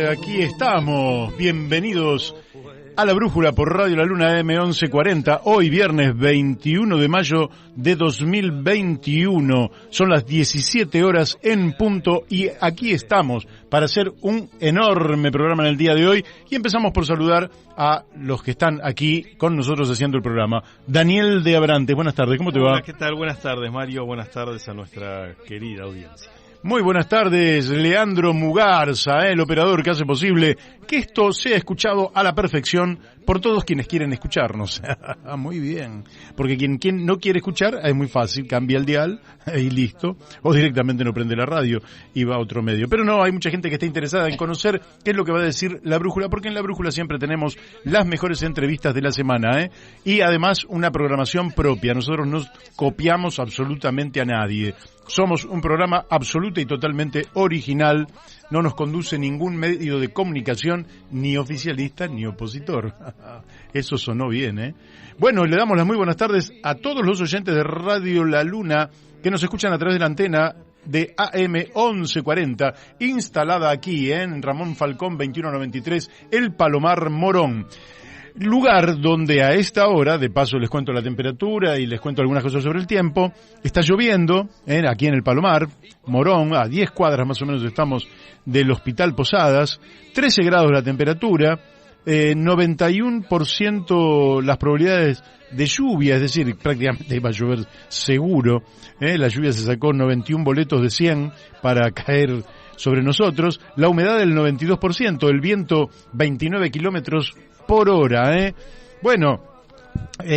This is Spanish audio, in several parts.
Aquí estamos, bienvenidos a La Brújula por Radio La Luna M1140, hoy viernes 21 de mayo de 2021, son las 17 horas en punto y aquí estamos para hacer un enorme programa en el día de hoy y empezamos por saludar a los que están aquí con nosotros haciendo el programa. Daniel de Abrantes, buenas tardes, ¿cómo te va? Hola, ¿qué tal? Buenas tardes, Mario, buenas tardes a nuestra querida audiencia. Muy buenas tardes, Leandro Mugarza, el operador que hace posible que esto sea escuchado a la perfección por todos quienes quieren escucharnos. Muy bien, porque quien no quiere escuchar es muy fácil, cambia el dial y listo, o directamente no prende la radio y va a otro medio. Pero no, hay mucha gente que está interesada en conocer qué es lo que va a decir La Brújula, porque en La Brújula siempre tenemos las mejores entrevistas de la semana, y además una programación propia. Nosotros no copiamos absolutamente a nadie. Somos un programa absoluto y totalmente original. No nos conduce ningún medio de comunicación, ni oficialista ni opositor. Eso sonó bien, Bueno, le damos las muy buenas tardes a todos los oyentes de Radio La Luna que nos escuchan a través de la antena de AM 1140, instalada aquí en Ramón Falcón 2193, El Palomar, Morón. Lugar donde a esta hora, de paso les cuento la temperatura y les cuento algunas cosas sobre el tiempo, está lloviendo, aquí en el Palomar, Morón, a 10 cuadras más o menos estamos del Hospital Posadas, 13 grados la temperatura, 91% las probabilidades de lluvia, es decir, prácticamente va a llover seguro, la lluvia se sacó 91 boletos de 100 para caer sobre nosotros, la humedad del 92%, el viento 29 kilómetros por hora, Bueno,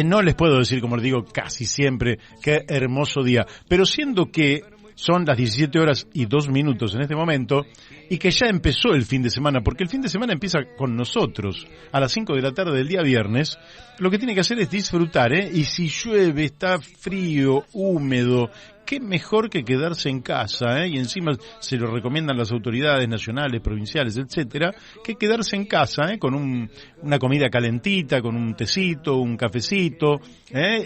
no les puedo decir, como les digo casi siempre, qué hermoso día, pero siendo que son las 17 horas y 2 minutos en este momento, y que ya empezó el fin de semana, porque el fin de semana empieza con nosotros, a las 5 de la tarde del día viernes, lo que tiene que hacer es disfrutar, y si llueve, está frío, húmedo, qué mejor que quedarse en casa, y encima se lo recomiendan las autoridades nacionales, provinciales, etcétera, que quedarse en casa, con una comida calentita, con un tecito, un cafecito,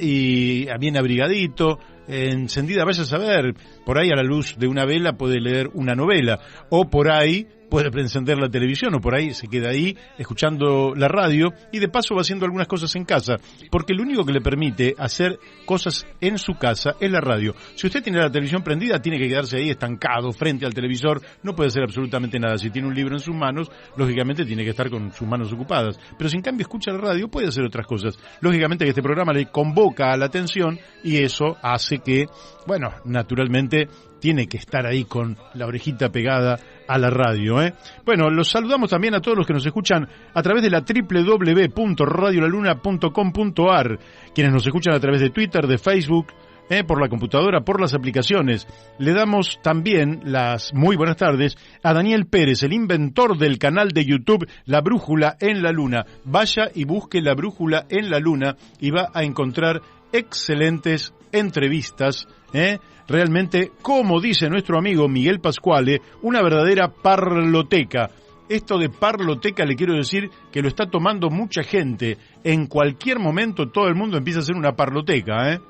y bien abrigadito, encendida, vaya a saber, por ahí a la luz de una vela puede leer una novela, o por ahí puede encender la televisión, o por ahí se queda ahí escuchando la radio y de paso va haciendo algunas cosas en casa, porque lo único que le permite hacer cosas en su casa es la radio. Si usted tiene la televisión prendida, tiene que quedarse ahí estancado frente al televisor, no puede hacer absolutamente nada. Si tiene un libro en sus manos, lógicamente tiene que estar con sus manos ocupadas, pero si en cambio escucha la radio, puede hacer otras cosas. Lógicamente que este programa le convoca a la atención y eso hace que, bueno, naturalmente tiene que estar ahí con la orejita pegada a la radio, Bueno, los saludamos también a todos los que nos escuchan a través de la www.radiolaluna.com.ar, quienes nos escuchan a través de Twitter, de Facebook, por la computadora, por las aplicaciones. Le damos también las muy buenas tardes a Daniel Pérez, el inventor del canal de YouTube La Brújula en la Luna. Vaya y busque La Brújula en la Luna y va a encontrar excelentes entrevistas, realmente, como dice nuestro amigo Miguel Pascuale, una verdadera parloteca. Esto de parloteca le quiero decir que lo está tomando mucha gente. En cualquier momento todo el mundo empieza a hacer una parloteca,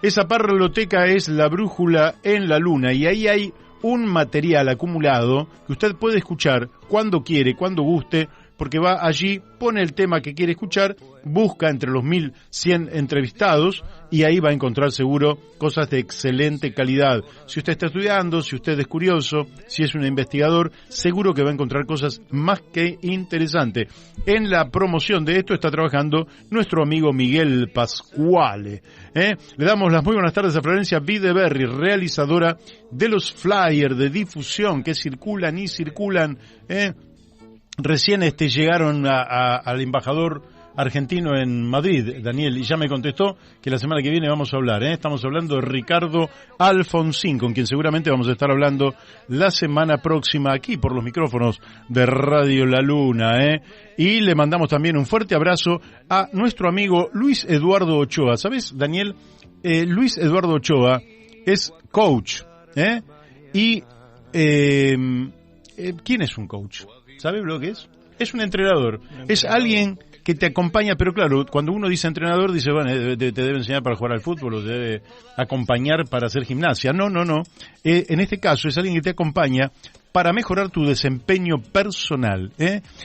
Esa parloteca es La Brújula en la Luna y ahí hay un material acumulado que usted puede escuchar cuando quiere, cuando guste, porque va allí, pone el tema que quiere escuchar, busca entre los 1100 entrevistados y ahí va a encontrar seguro cosas de excelente calidad. Si usted está estudiando, si usted es curioso, si es un investigador, seguro que va a encontrar cosas más que interesantes. En la promoción de esto está trabajando nuestro amigo Miguel Pascuale. Le damos las muy buenas tardes a Florencia Videberry, realizadora de los flyers de difusión que circulan y circulan, Recién llegaron al embajador argentino en Madrid, Daniel, y ya me contestó que la semana que viene vamos a hablar, Estamos hablando de Ricardo Alfonsín, con quien seguramente vamos a estar hablando la semana próxima aquí por los micrófonos de Radio La Luna, Y le mandamos también un fuerte abrazo a nuestro amigo Luis Eduardo Ochoa. ¿Sabes, Daniel? Luis Eduardo Ochoa es coach, Y ¿quién es un coach? ¿Sabe lo que es? Es un entrenador. Es alguien que te acompaña, pero claro, cuando uno dice entrenador, dice, bueno, te debe enseñar para jugar al fútbol, o te debe acompañar para hacer gimnasia. No. En este caso es alguien que te acompaña para mejorar tu desempeño personal.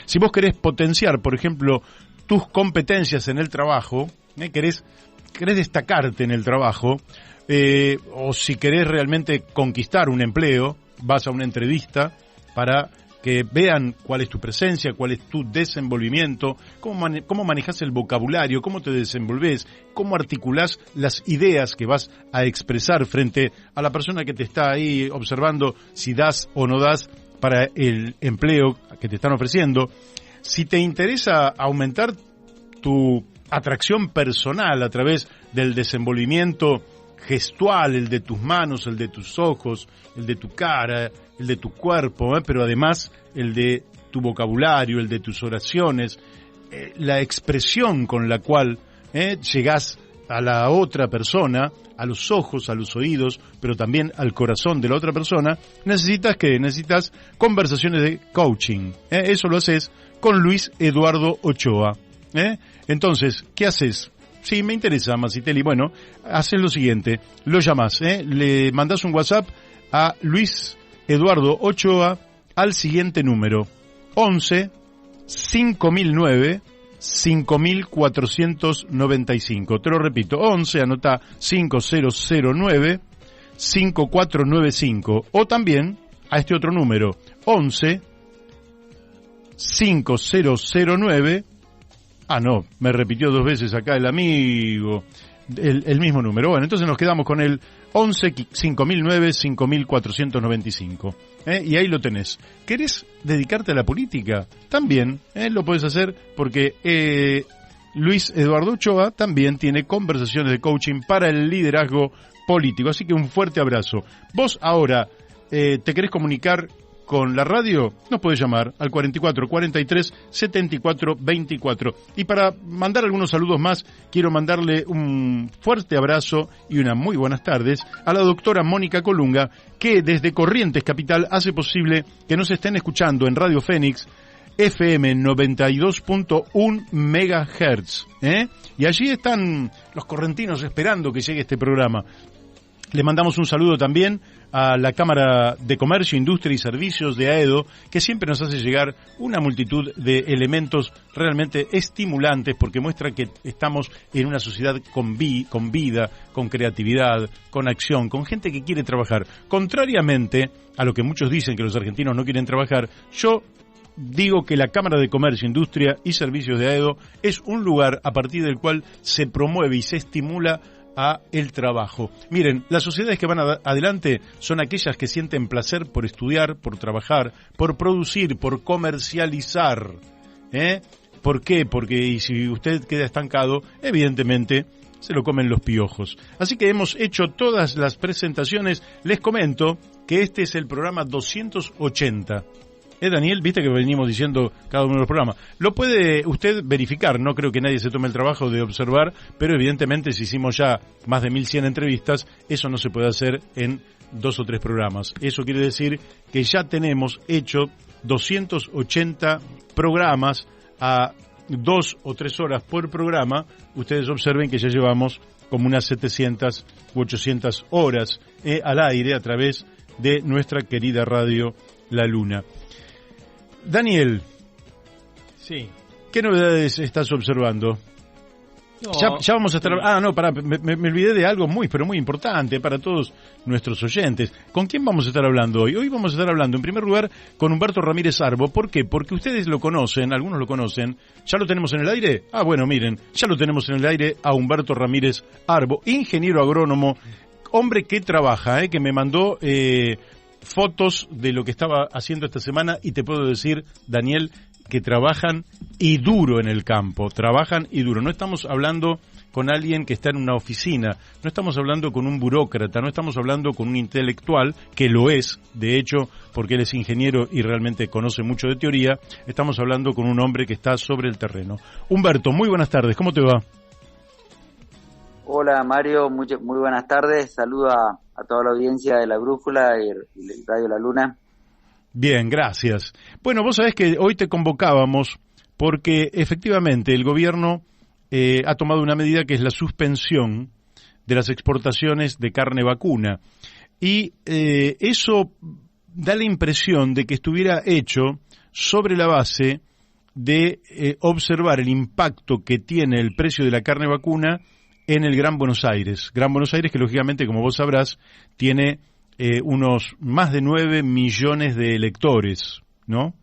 Si vos querés potenciar, por ejemplo, tus competencias en el trabajo, querés destacarte en el trabajo, o si querés realmente conquistar un empleo, vas a una entrevista para que vean cuál es tu presencia, cuál es tu desenvolvimiento, cómo manejas el vocabulario, cómo te desenvolves, cómo articulás las ideas que vas a expresar frente a la persona que te está ahí observando, si das o no das para el empleo que te están ofreciendo. Si te interesa aumentar tu atracción personal a través del desenvolvimiento gestual, el de tus manos, el de tus ojos, el de tu cara, el de tu cuerpo, pero además el de tu vocabulario, el de tus oraciones, la expresión con la cual llegás a la otra persona, a los ojos, a los oídos, pero también al corazón de la otra persona. Necesitas conversaciones de coaching. Eso lo haces con Luis Eduardo Ochoa. Entonces, ¿qué haces? Sí, me interesa, Masitelli. Bueno, haces lo siguiente, lo llamás, le mandás un WhatsApp a Luis Eduardo Ochoa al siguiente número, 11 5009 5495. Te lo repito, 11, anota 5009 5495. O también a este otro número, 11 5009. Ah, no, me repitió 2 veces acá el amigo, el mismo número. Bueno, entonces nos quedamos con el 11 5009 5495. Y ahí lo tenés. ¿Querés dedicarte a la política? También lo podés hacer porque Luis Eduardo Ochoa también tiene conversaciones de coaching para el liderazgo político. Así que un fuerte abrazo. Vos ahora te querés comunicar con la radio, nos puede llamar al 44 43 74 24. Y para mandar algunos saludos más, quiero mandarle un fuerte abrazo y unas muy buenas tardes a la doctora Mónica Colunga, que desde Corrientes Capital hace posible que nos estén escuchando en Radio Fénix FM 92.1 MHz. Y allí están los correntinos esperando que llegue este programa. Le mandamos un saludo también a la Cámara de Comercio, Industria y Servicios de AEDO, que siempre nos hace llegar una multitud de elementos realmente estimulantes, porque muestra que estamos en una sociedad con vida, con creatividad, con acción, con gente que quiere trabajar. Contrariamente a lo que muchos dicen que los argentinos no quieren trabajar, yo digo que la Cámara de Comercio, Industria y Servicios de AEDO es un lugar a partir del cual se promueve y se estimula a el trabajo. Miren, las sociedades que van adelante son aquellas que sienten placer por estudiar, por trabajar, por producir, por comercializar. ¿Por qué? Porque si usted queda estancado, evidentemente se lo comen los piojos. Así que hemos hecho todas las presentaciones. Les comento que este es el programa 280. Daniel, viste que venimos diciendo cada uno de los programas. Lo puede usted verificar, no creo que nadie se tome el trabajo de observar, pero evidentemente si hicimos ya más de 1100 entrevistas, eso no se puede hacer en 2 o 3 programas. Eso quiere decir que ya tenemos hecho 280 programas a 2 o 3 horas por programa. Ustedes observen que ya llevamos como unas 700 u 800 horas al aire a través de nuestra querida radio La Luna. Daniel, sí. ¿Qué novedades estás observando? No, ya vamos a estar... Ah, no, pará, me olvidé de algo pero muy importante para todos nuestros oyentes. ¿Con quién vamos a estar hablando hoy? Hoy vamos a estar hablando, en primer lugar, con Humberto Ramírez Arbo. ¿Por qué? Porque ustedes lo conocen, algunos lo conocen. ¿Ya lo tenemos en el aire? Ah, bueno, miren, ya lo tenemos en el aire a Humberto Ramírez Arbo, ingeniero agrónomo, hombre que trabaja, que me mandó... fotos de lo que estaba haciendo esta semana y te puedo decir, Daniel, que trabajan y duro en el campo, trabajan y duro. No estamos hablando con alguien que está en una oficina, no estamos hablando con un burócrata, no estamos hablando con un intelectual, que lo es, de hecho, porque él es ingeniero y realmente conoce mucho de teoría. Estamos hablando con un hombre que está sobre el terreno. Humberto, muy buenas tardes, ¿cómo te va? Hola Mario, muy buenas tardes, saludo a toda la audiencia de La Brújula y Radio La Luna. Bien, gracias. Bueno, vos sabés que hoy te convocábamos porque efectivamente el gobierno ha tomado una medida que es la suspensión de las exportaciones de carne vacuna. Y eso da la impresión de que estuviera hecho sobre la base de observar el impacto que tiene el precio de la carne vacuna en el Gran Buenos Aires. Gran Buenos Aires que, lógicamente, como vos sabrás, tiene unos más de 9 millones de electores, ¿no?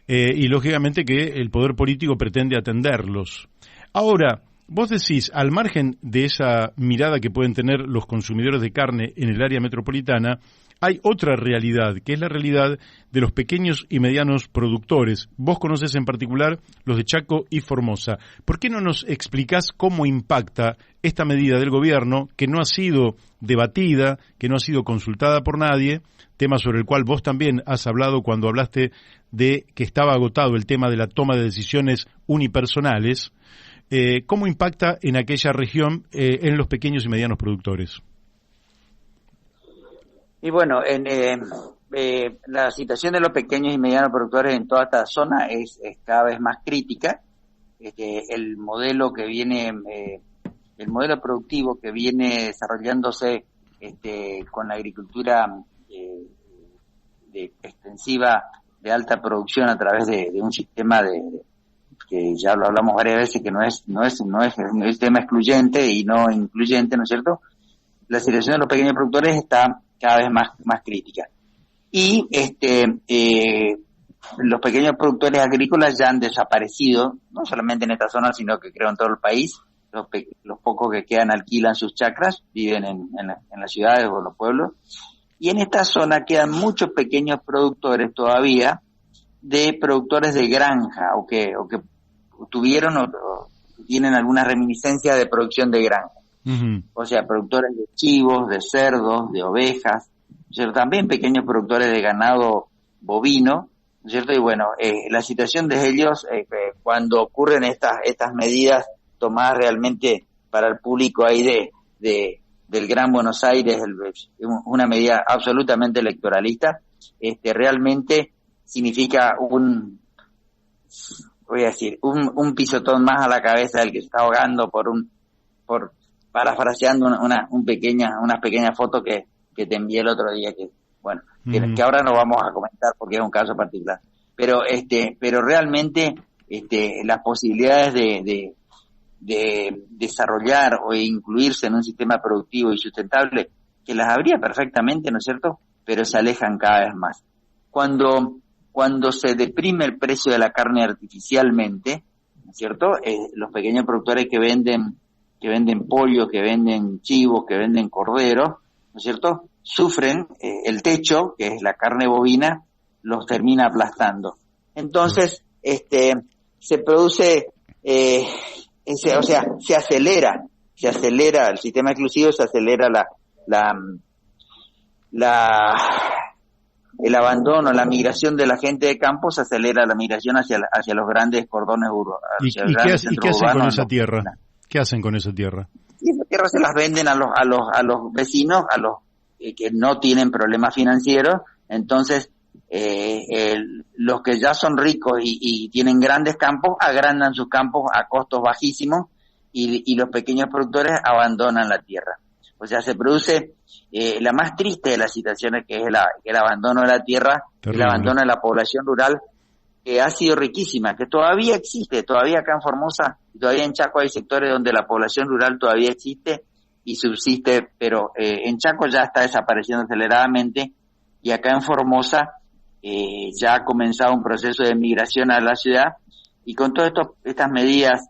Y, lógicamente, que el poder político pretende atenderlos. Ahora, vos decís, al margen de esa mirada que pueden tener los consumidores de carne en el área metropolitana, hay otra realidad, que es la realidad de los pequeños y medianos productores. Vos conocés en particular los de Chaco y Formosa. ¿Por qué no nos explicás cómo impacta esta medida del gobierno, que no ha sido debatida, que no ha sido consultada por nadie, tema sobre el cual vos también has hablado cuando hablaste de que estaba agotado el tema de la toma de decisiones unipersonales? ¿Cómo impacta en aquella región en los pequeños y medianos productores? Y bueno, la situación de los pequeños y medianos productores en toda esta zona es cada vez más crítica. El modelo productivo que viene desarrollándose con la agricultura extensiva de alta producción a través de un sistema que ya lo hablamos varias veces, que no es un sistema excluyente y no incluyente, ¿no es cierto? La situación de los pequeños productores está cada vez más crítica. Y los pequeños productores agrícolas ya han desaparecido, no solamente en esta zona, sino que creo en todo el país. Los pocos que quedan alquilan sus chacras, viven en las ciudades o en los pueblos. Y en esta zona quedan muchos pequeños productores todavía, de productores de granja, o que tuvieron o tienen alguna reminiscencia de producción de granja. Uh-huh. O sea, productores de chivos, de cerdos, de ovejas, ¿cierto? También pequeños productores de ganado bovino, ¿cierto? Y bueno, la situación de ellos, cuando ocurren estas medidas tomadas realmente para el público ahí del Gran Buenos Aires, una medida absolutamente electoralista, realmente significa un pisotón más a la cabeza del que se está ahogando por parafraseando unas pequeñas fotos que te envié el otro día, que ahora no vamos a comentar porque es un caso particular. Pero realmente las posibilidades de desarrollar o incluirse en un sistema productivo y sustentable, que las habría perfectamente, ¿no es cierto? Pero se alejan cada vez más. Cuando se deprime el precio de la carne artificialmente, ¿no es cierto? Los pequeños productores que venden pollo, que venden chivos, que venden corderos, ¿no es cierto? Sufren el techo, que es la carne bovina, los termina aplastando. Entonces, se produce, se acelera el sistema exclusivo, se acelera el abandono, la migración de la gente de campo, se acelera la migración hacia los grandes cordones urbanos. ¿Y qué hacen con esa tierra? ¿Qué hacen con esa tierra? Y esa tierra se las venden a los vecinos, a los que no tienen problemas financieros. Entonces, los que ya son ricos y tienen grandes campos, agrandan sus campos a costos bajísimos y los pequeños productores abandonan la tierra. O sea, se produce la más triste de las situaciones, que es el abandono de la tierra, el abandono de la población rural, que ha sido riquísima, que todavía existe, todavía acá en Formosa, todavía en Chaco hay sectores donde la población rural todavía existe y subsiste, pero en Chaco ya está desapareciendo aceleradamente, y acá en Formosa ya ha comenzado un proceso de migración a la ciudad, y con todas estas medidas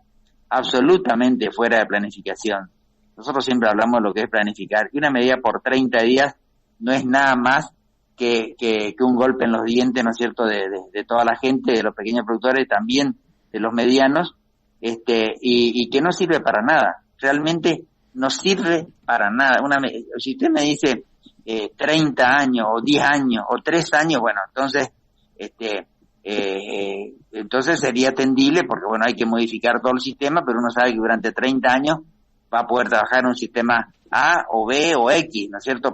absolutamente fuera de planificación. Nosotros siempre hablamos de lo que es planificar, y una medida por 30 días no es nada más que un golpe en los dientes, ¿no es cierto?, de toda la gente, de los pequeños productores, también de los medianos, y que no sirve para nada. Realmente no sirve para nada. Si usted me dice 30 años, o 10 años, o 3 años, bueno, entonces sería atendible, porque bueno, hay que modificar todo el sistema, pero uno sabe que durante 30 años va a poder trabajar en un sistema A, o B, o X, ¿no es cierto?,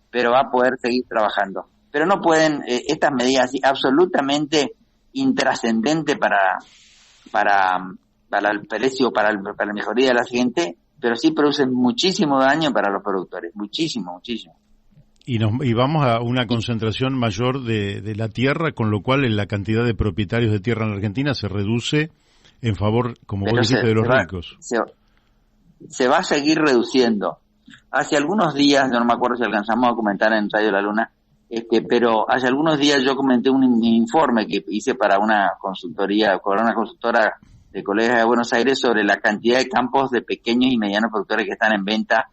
pero va a poder seguir trabajando. Pero no pueden, estas medidas absolutamente intrascendentes para el precio, para la mejoría de la gente, pero sí producen muchísimo daño para los productores, muchísimo. y vamos a una concentración mayor de la tierra, con lo cual la cantidad de propietarios de tierra en la Argentina se reduce en favor, como vos dijiste, de los ricos. Se va a seguir reduciendo. Hace algunos días, yo no me acuerdo si alcanzamos a comentar en Radio La Luna, pero hace algunos días yo comenté un informe que hice para una consultora de colegas de Buenos Aires sobre la cantidad de campos de pequeños y medianos productores que están en venta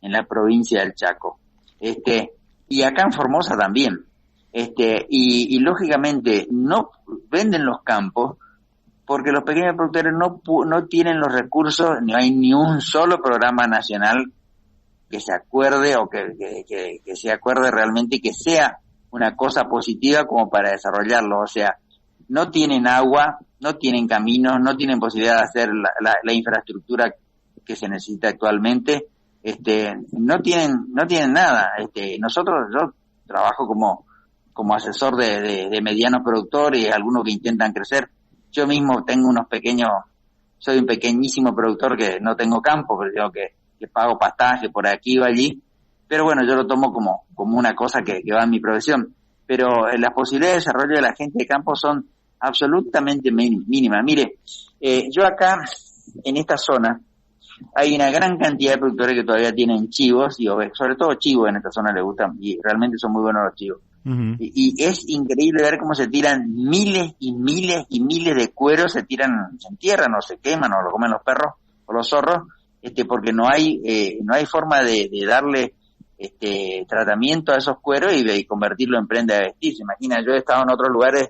en la provincia del Chaco. Y acá en Formosa también. Y lógicamente no venden los campos porque los pequeños productores no tienen los recursos, no hay ni un solo programa nacional que se acuerde o que se acuerde realmente y que sea una cosa positiva como para desarrollarlo. O sea, no tienen agua, no tienen caminos, no tienen posibilidad de hacer la infraestructura que se necesita actualmente. No tienen nada. Yo trabajo como asesor de medianos productores, algunos que intentan crecer. Yo mismo soy un pequeñísimo productor que no tengo campo, pero digo que pago pastaje por aquí o allí, pero bueno, yo lo tomo como una cosa que va en mi profesión. Pero las posibilidades de desarrollo de la gente de campo son absolutamente mínimas. Mire, yo acá, en esta zona, hay una gran cantidad de productores que todavía tienen chivos y ovejas, sobre todo chivos en esta zona les gustan, y realmente son muy buenos los chivos. Uh-huh. Y es increíble ver cómo se tiran miles y miles y miles de cueros, se entierran o se queman o lo comen los perros o los zorros, porque no hay forma de darle tratamiento a esos cueros y convertirlo en prenda de vestir. Se imagina, yo he estado en otros lugares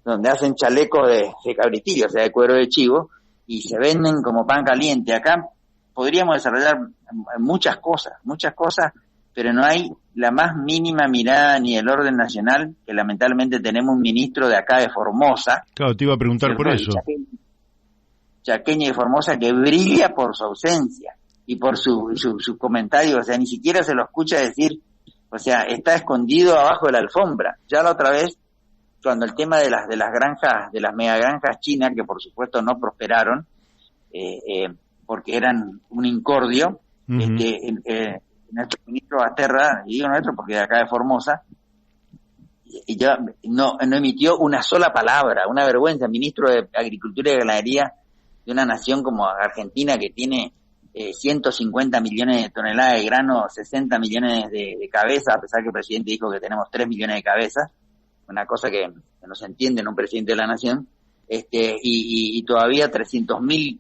donde hacen chalecos de cabritillo, o sea, de cuero de chivo, y se venden como pan caliente. Acá podríamos desarrollar muchas cosas, pero no hay la más mínima mirada ni del orden nacional, que lamentablemente tenemos un ministro de acá de Formosa. Claro, te iba a preguntar por eso. Chaqueño de Formosa, que brilla por su ausencia y por su comentario, o sea, ni siquiera se lo escucha decir, o sea, está escondido abajo de la alfombra. Ya la otra vez, cuando el tema de las granjas, de las megagranjas chinas, que por supuesto no prosperaron, porque eran un incordio, uh-huh. Nuestro ministro Basterra, y digo nuestro porque de acá de Formosa, y ya no emitió una sola palabra, una vergüenza. Ministro de Agricultura y Ganadería de una nación como Argentina, que tiene 150 millones de toneladas de grano, 60 millones de cabezas, a pesar que el presidente dijo que tenemos 3 millones de cabezas, una cosa que no se entiende en un presidente de la nación, y todavía 300.000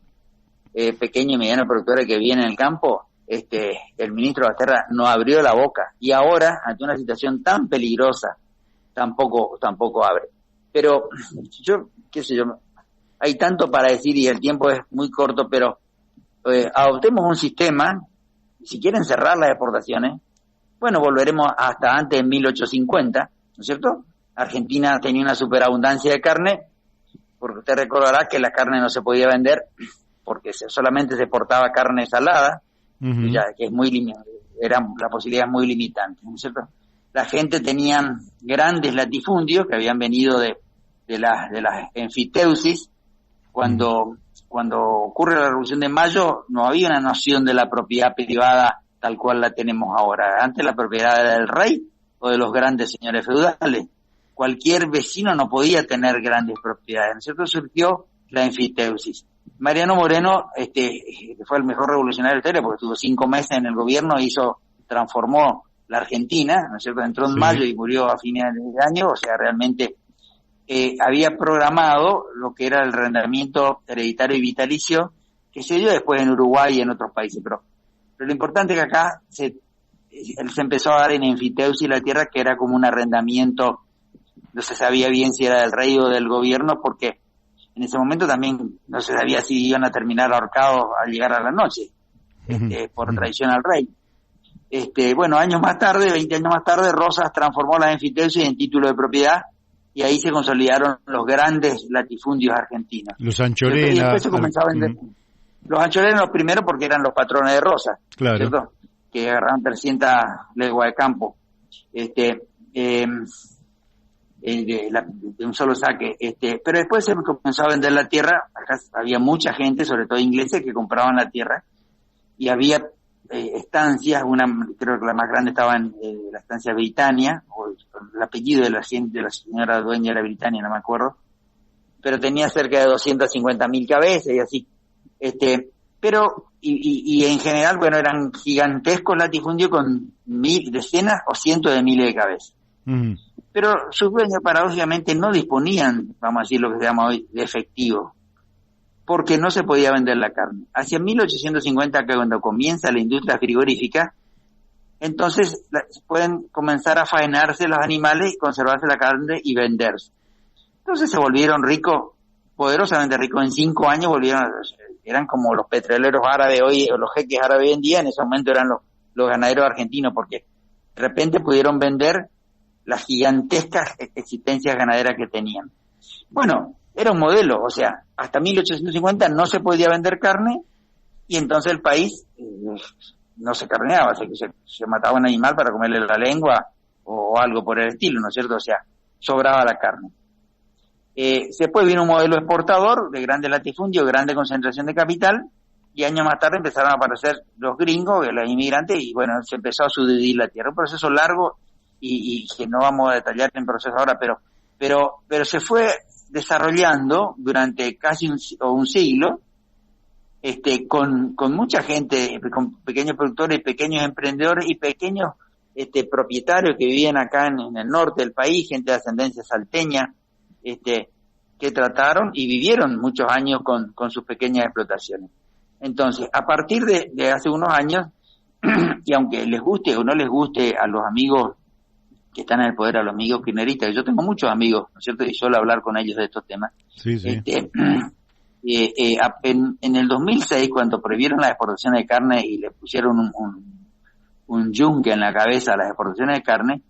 pequeños y medianos productores que viven en el campo. El ministro Basterra no abrió la boca, y ahora, ante una situación tan peligrosa, tampoco abre. Pero qué sé yo, hay tanto para decir y el tiempo es muy corto, pero adoptemos un sistema. Si quieren cerrar las exportaciones, bueno, volveremos hasta antes de 1850, ¿no es cierto? Argentina tenía una superabundancia de carne, porque usted recordará que la carne no se podía vender porque solamente se exportaba carne salada, uh-huh. Ya que la posibilidad muy limitante, ¿no es cierto? La gente tenía grandes latifundios que habían venido de la enfiteusis. Cuando ocurre la Revolución de Mayo, no había una noción de la propiedad privada tal cual la tenemos ahora. Antes la propiedad era del rey o de los grandes señores feudales. Cualquier vecino no podía tener grandes propiedades, ¿no es cierto? Surgió la enfiteusis. Mariano Moreno, que fue el mejor revolucionario de la historia, porque estuvo 5 meses en el gobierno, transformó la Argentina, ¿no es cierto? Entró en mayo y murió a fines de año, o sea, realmente había programado lo que era el arrendamiento hereditario y vitalicio, que se dio después en Uruguay y en otros países, pero lo importante es que acá se empezó a dar en enfiteusis la tierra, que era como un arrendamiento, no se sabía bien si era del rey o del gobierno, porque en ese momento también no se sabía si iban a terminar ahorcados al llegar a la noche, por traición al rey. Bueno, 20 años más tarde, Rosas transformó la enfiteusis en título de propiedad, y ahí se consolidaron los grandes latifundios argentinos. Los Anchorena. Y después se comenzó a vender. Los Anchorena los primeros porque eran los patrones de Rosas, claro, ¿cierto? Que agarraron 300 leguas de campo. De un solo saque, pero después se comenzó a vender la tierra. Acá había mucha gente, sobre todo ingleses, que compraban la tierra, y había estancias, creo que la más grande estaba en la estancia Britannia, o el apellido de la señora dueña era Britannia, no me acuerdo, pero tenía cerca de 250.000 cabezas y así. Pero, y en general, bueno, eran gigantescos latifundios con decenas o cientos de miles de cabezas. Mm. Pero sus dueños, paradójicamente, no disponían, vamos a decir lo que se llama hoy, de efectivo, porque no se podía vender la carne. Hacia 1850, que cuando comienza la industria frigorífica, entonces pueden comenzar a faenarse los animales, conservarse la carne y venderse. Entonces se volvieron ricos, poderosamente ricos. En 5 años eran como los petroleros árabes hoy, o los jeques árabes hoy en día. En ese momento eran los ganaderos argentinos, porque de repente pudieron vender las gigantescas existencias ganaderas que tenían. Bueno, era un modelo, o sea, hasta 1850 no se podía vender carne, y entonces el país no se carneaba, se mataba un animal para comerle la lengua o algo por el estilo, ¿no es cierto? O sea, sobraba la carne. Después vino un modelo exportador de grandes latifundios, grande concentración de capital, y años más tarde empezaron a aparecer los gringos, los inmigrantes, y bueno, se empezó a subdividir la tierra. Un proceso largo y que no vamos a detallar en proceso ahora, pero se fue desarrollando durante casi un siglo, con mucha gente, con pequeños productores, pequeños emprendedores y pequeños propietarios que vivían acá en el norte del país, gente de ascendencia salteña, que trataron y vivieron muchos años con sus pequeñas explotaciones. Entonces, a partir de hace unos años, y aunque les guste o no les guste a los amigos que están en el poder, a los amigos kirchneristas, que yo tengo muchos amigos, ¿no es cierto?, y suelo hablar con ellos de estos temas. Sí, sí. En el 2006, cuando prohibieron las exportaciones de carne y le pusieron un yunque en la cabeza a las exportaciones de carne,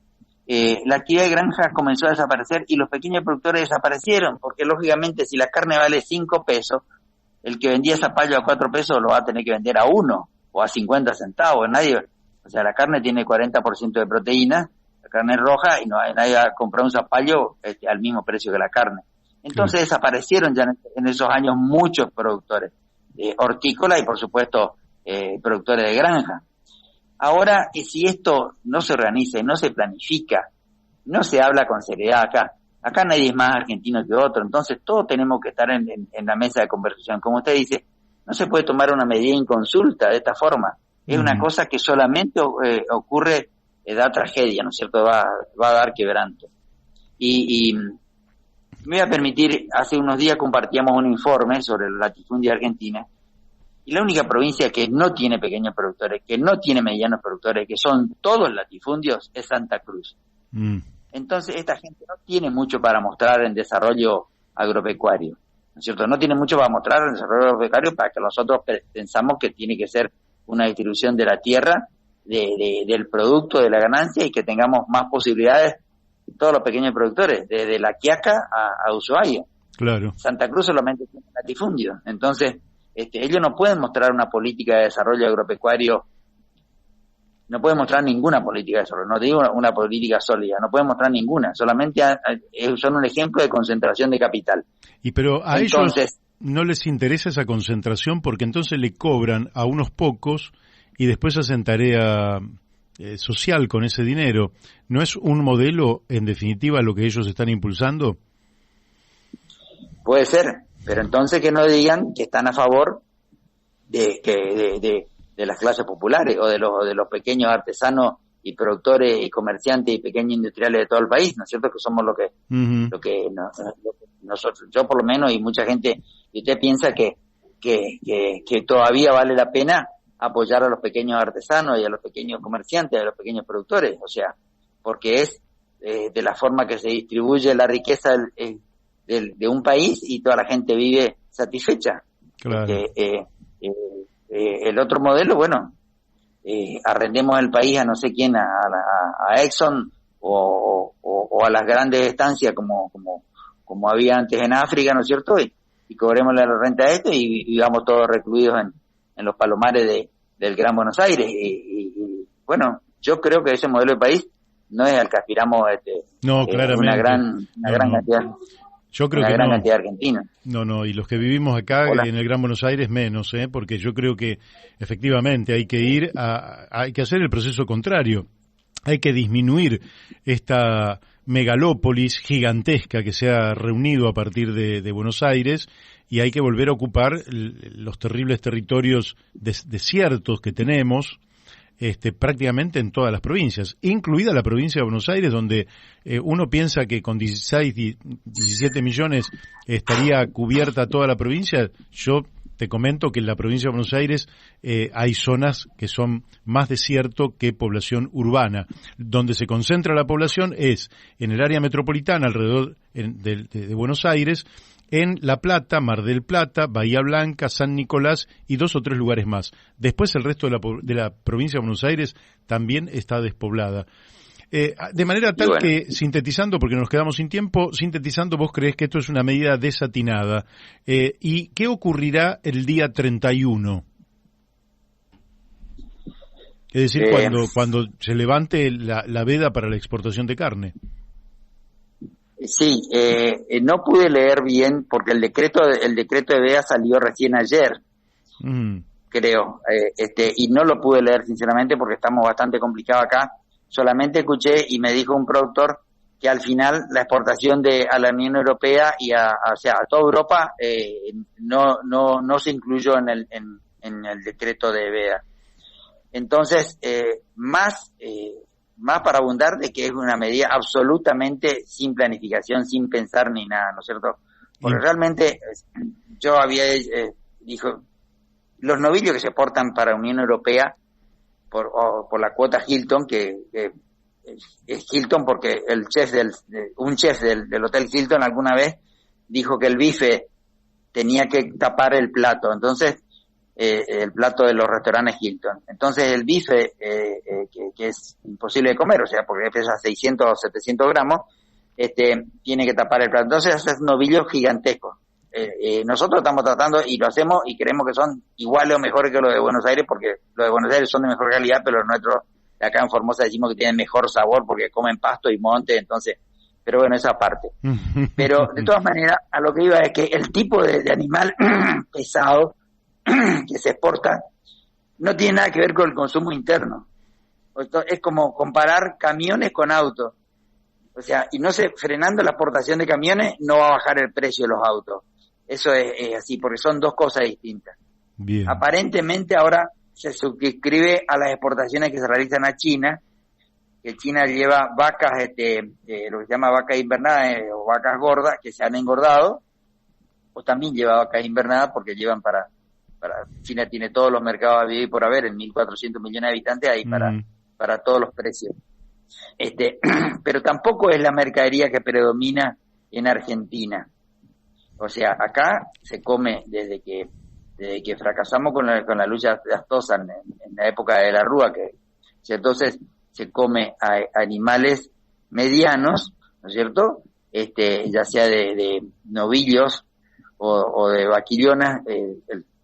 la actividad de granja comenzó a desaparecer y los pequeños productores desaparecieron, porque lógicamente si la carne vale 5 pesos, el que vendía zapallo a 4 pesos lo va a tener que vender a 1 o a 50 centavos. O sea, la carne tiene 40% de proteína, la carne es roja, y nadie va a comprar un zapallo al mismo precio que la carne. Entonces desaparecieron ya en esos años muchos productores hortícolas y por supuesto productores de granja. Ahora, si esto no se organiza y no se planifica, no se habla con seriedad acá nadie es más argentino que otro, entonces todos tenemos que estar en la mesa de conversación. Como usted dice, no se puede tomar una medida inconsulta de esta forma. Es una cosa que solamente ocurre, da tragedia, ¿no es cierto? Va a dar quebranto. Y me voy a permitir, hace unos días compartíamos un informe sobre la latifundia argentina, y la única provincia que no tiene pequeños productores, que no tiene medianos productores, que son todos latifundios, es Santa Cruz. Entonces esta gente no tiene mucho para mostrar en desarrollo agropecuario, ¿no es cierto? No tiene mucho para mostrar en desarrollo agropecuario, para que nosotros pensamos que tiene que ser una distribución de la tierra, del producto, de la ganancia, y que tengamos más posibilidades todos los pequeños productores, desde La Quiaca a Ushuaia. Claro. Santa Cruz solamente tiene latifundio. Entonces, ellos no pueden mostrar una política de desarrollo agropecuario, no pueden mostrar ninguna política de desarrollo, no digo una política sólida, no pueden mostrar ninguna, solamente son un ejemplo de concentración de capital. Pero a ellos no les interesa esa concentración, porque entonces le cobran a unos pocos y después hacen tarea social con ese dinero. ¿No es un modelo, en definitiva, lo que ellos están impulsando? Puede ser, pero entonces que no digan que están a favor de las clases populares o de los pequeños artesanos y productores y comerciantes y pequeños industriales de todo el país, ¿no es cierto? Que somos lo que nosotros, yo por lo menos, y mucha gente, y usted piensa que todavía vale la pena apoyar a los pequeños artesanos y a los pequeños comerciantes, a los pequeños productores, o sea, porque es de la forma que se distribuye la riqueza de un país y toda la gente vive satisfecha. Claro. El otro modelo, bueno, arrendemos el país a no sé quién, a Exxon o a las grandes estancias como había antes en África, ¿no es cierto? Y cobremos la renta a y vivamos todos recluidos en los palomares del Gran Buenos Aires. Y bueno, yo creo que ese modelo de país no es al que aspiramos no, claramente. una gran cantidad. Yo creo una que gran no. cantidad de argentinos. No, y los que vivimos acá Hola. en el Gran Buenos Aires menos, porque yo creo que efectivamente hay que hay que hacer el proceso contrario. Hay que disminuir esta megalópolis gigantesca que se ha reunido a partir de Buenos Aires y hay que volver a ocupar los terribles territorios desiertos que tenemos, prácticamente en todas las provincias, incluida la provincia de Buenos Aires, donde uno piensa que con 17 millones estaría cubierta toda la provincia. Yo te comento que en la provincia de Buenos Aires hay zonas que son más desierto que población urbana. Donde se concentra la población es en el área metropolitana alrededor de Buenos Aires, en La Plata, Mar del Plata, Bahía Blanca, San Nicolás y 2 o 3 lugares más. Después el resto de la provincia de Buenos Aires también está despoblada. De manera tal que, sintetizando, porque nos quedamos sin tiempo, vos creés que esto es una medida desatinada. ¿Y qué ocurrirá el día 31? Es decir, cuando se levante la veda para la exportación de carne. Sí, no pude leer bien porque el decreto de veda salió recién ayer, creo, y no lo pude leer sinceramente porque estamos bastante complicados acá. Solamente escuché y me dijo un productor que al final la exportación a la Unión Europea y a toda Europa no se incluyó en el decreto de veda. Entonces, más para abundar de que es una medida absolutamente sin planificación, sin pensar ni nada, ¿no es cierto? Porque realmente yo dijo, los novillos que se exportan para Unión Europea por la cuota Hilton, que es Hilton porque un chef del Hotel Hilton alguna vez dijo que el bife tenía que tapar el plato, entonces el plato de los restaurantes Hilton. Entonces el bife, que es imposible de comer, o sea, porque pesa 600 o 700 gramos, tiene que tapar el plato. Entonces haces novillos gigantescos. Nosotros estamos tratando y lo hacemos y creemos que son iguales o mejores que los de Buenos Aires, porque los de Buenos Aires son de mejor calidad, pero los nuestros de acá en Formosa decimos que tienen mejor sabor porque comen pasto y monte, entonces, pero bueno, esa parte. Pero de todas maneras, a lo que iba es que el tipo de animal pesado que se exporta no tiene nada que ver con el consumo interno. Es como comparar camiones con autos. O sea, y frenando la exportación de camiones no va a bajar el precio de los autos. Eso es así, porque son dos cosas distintas. Bien. Aparentemente ahora se suscribe a las exportaciones que se realizan a China, que China lleva vacas, lo que se llama vacas invernadas o vacas gordas, que se han engordado, o también lleva vacas invernadas porque llevan para China tiene todos los mercados a vivir por haber, en 1.400 millones de habitantes hay para todos los precios. Pero tampoco es la mercadería que predomina en Argentina. O sea, acá se come desde que fracasamos con la lucha de Astosa en la época de la Rúa, entonces se come a animales medianos, ¿no es cierto? Ya sea de novillos o de vaquillonas,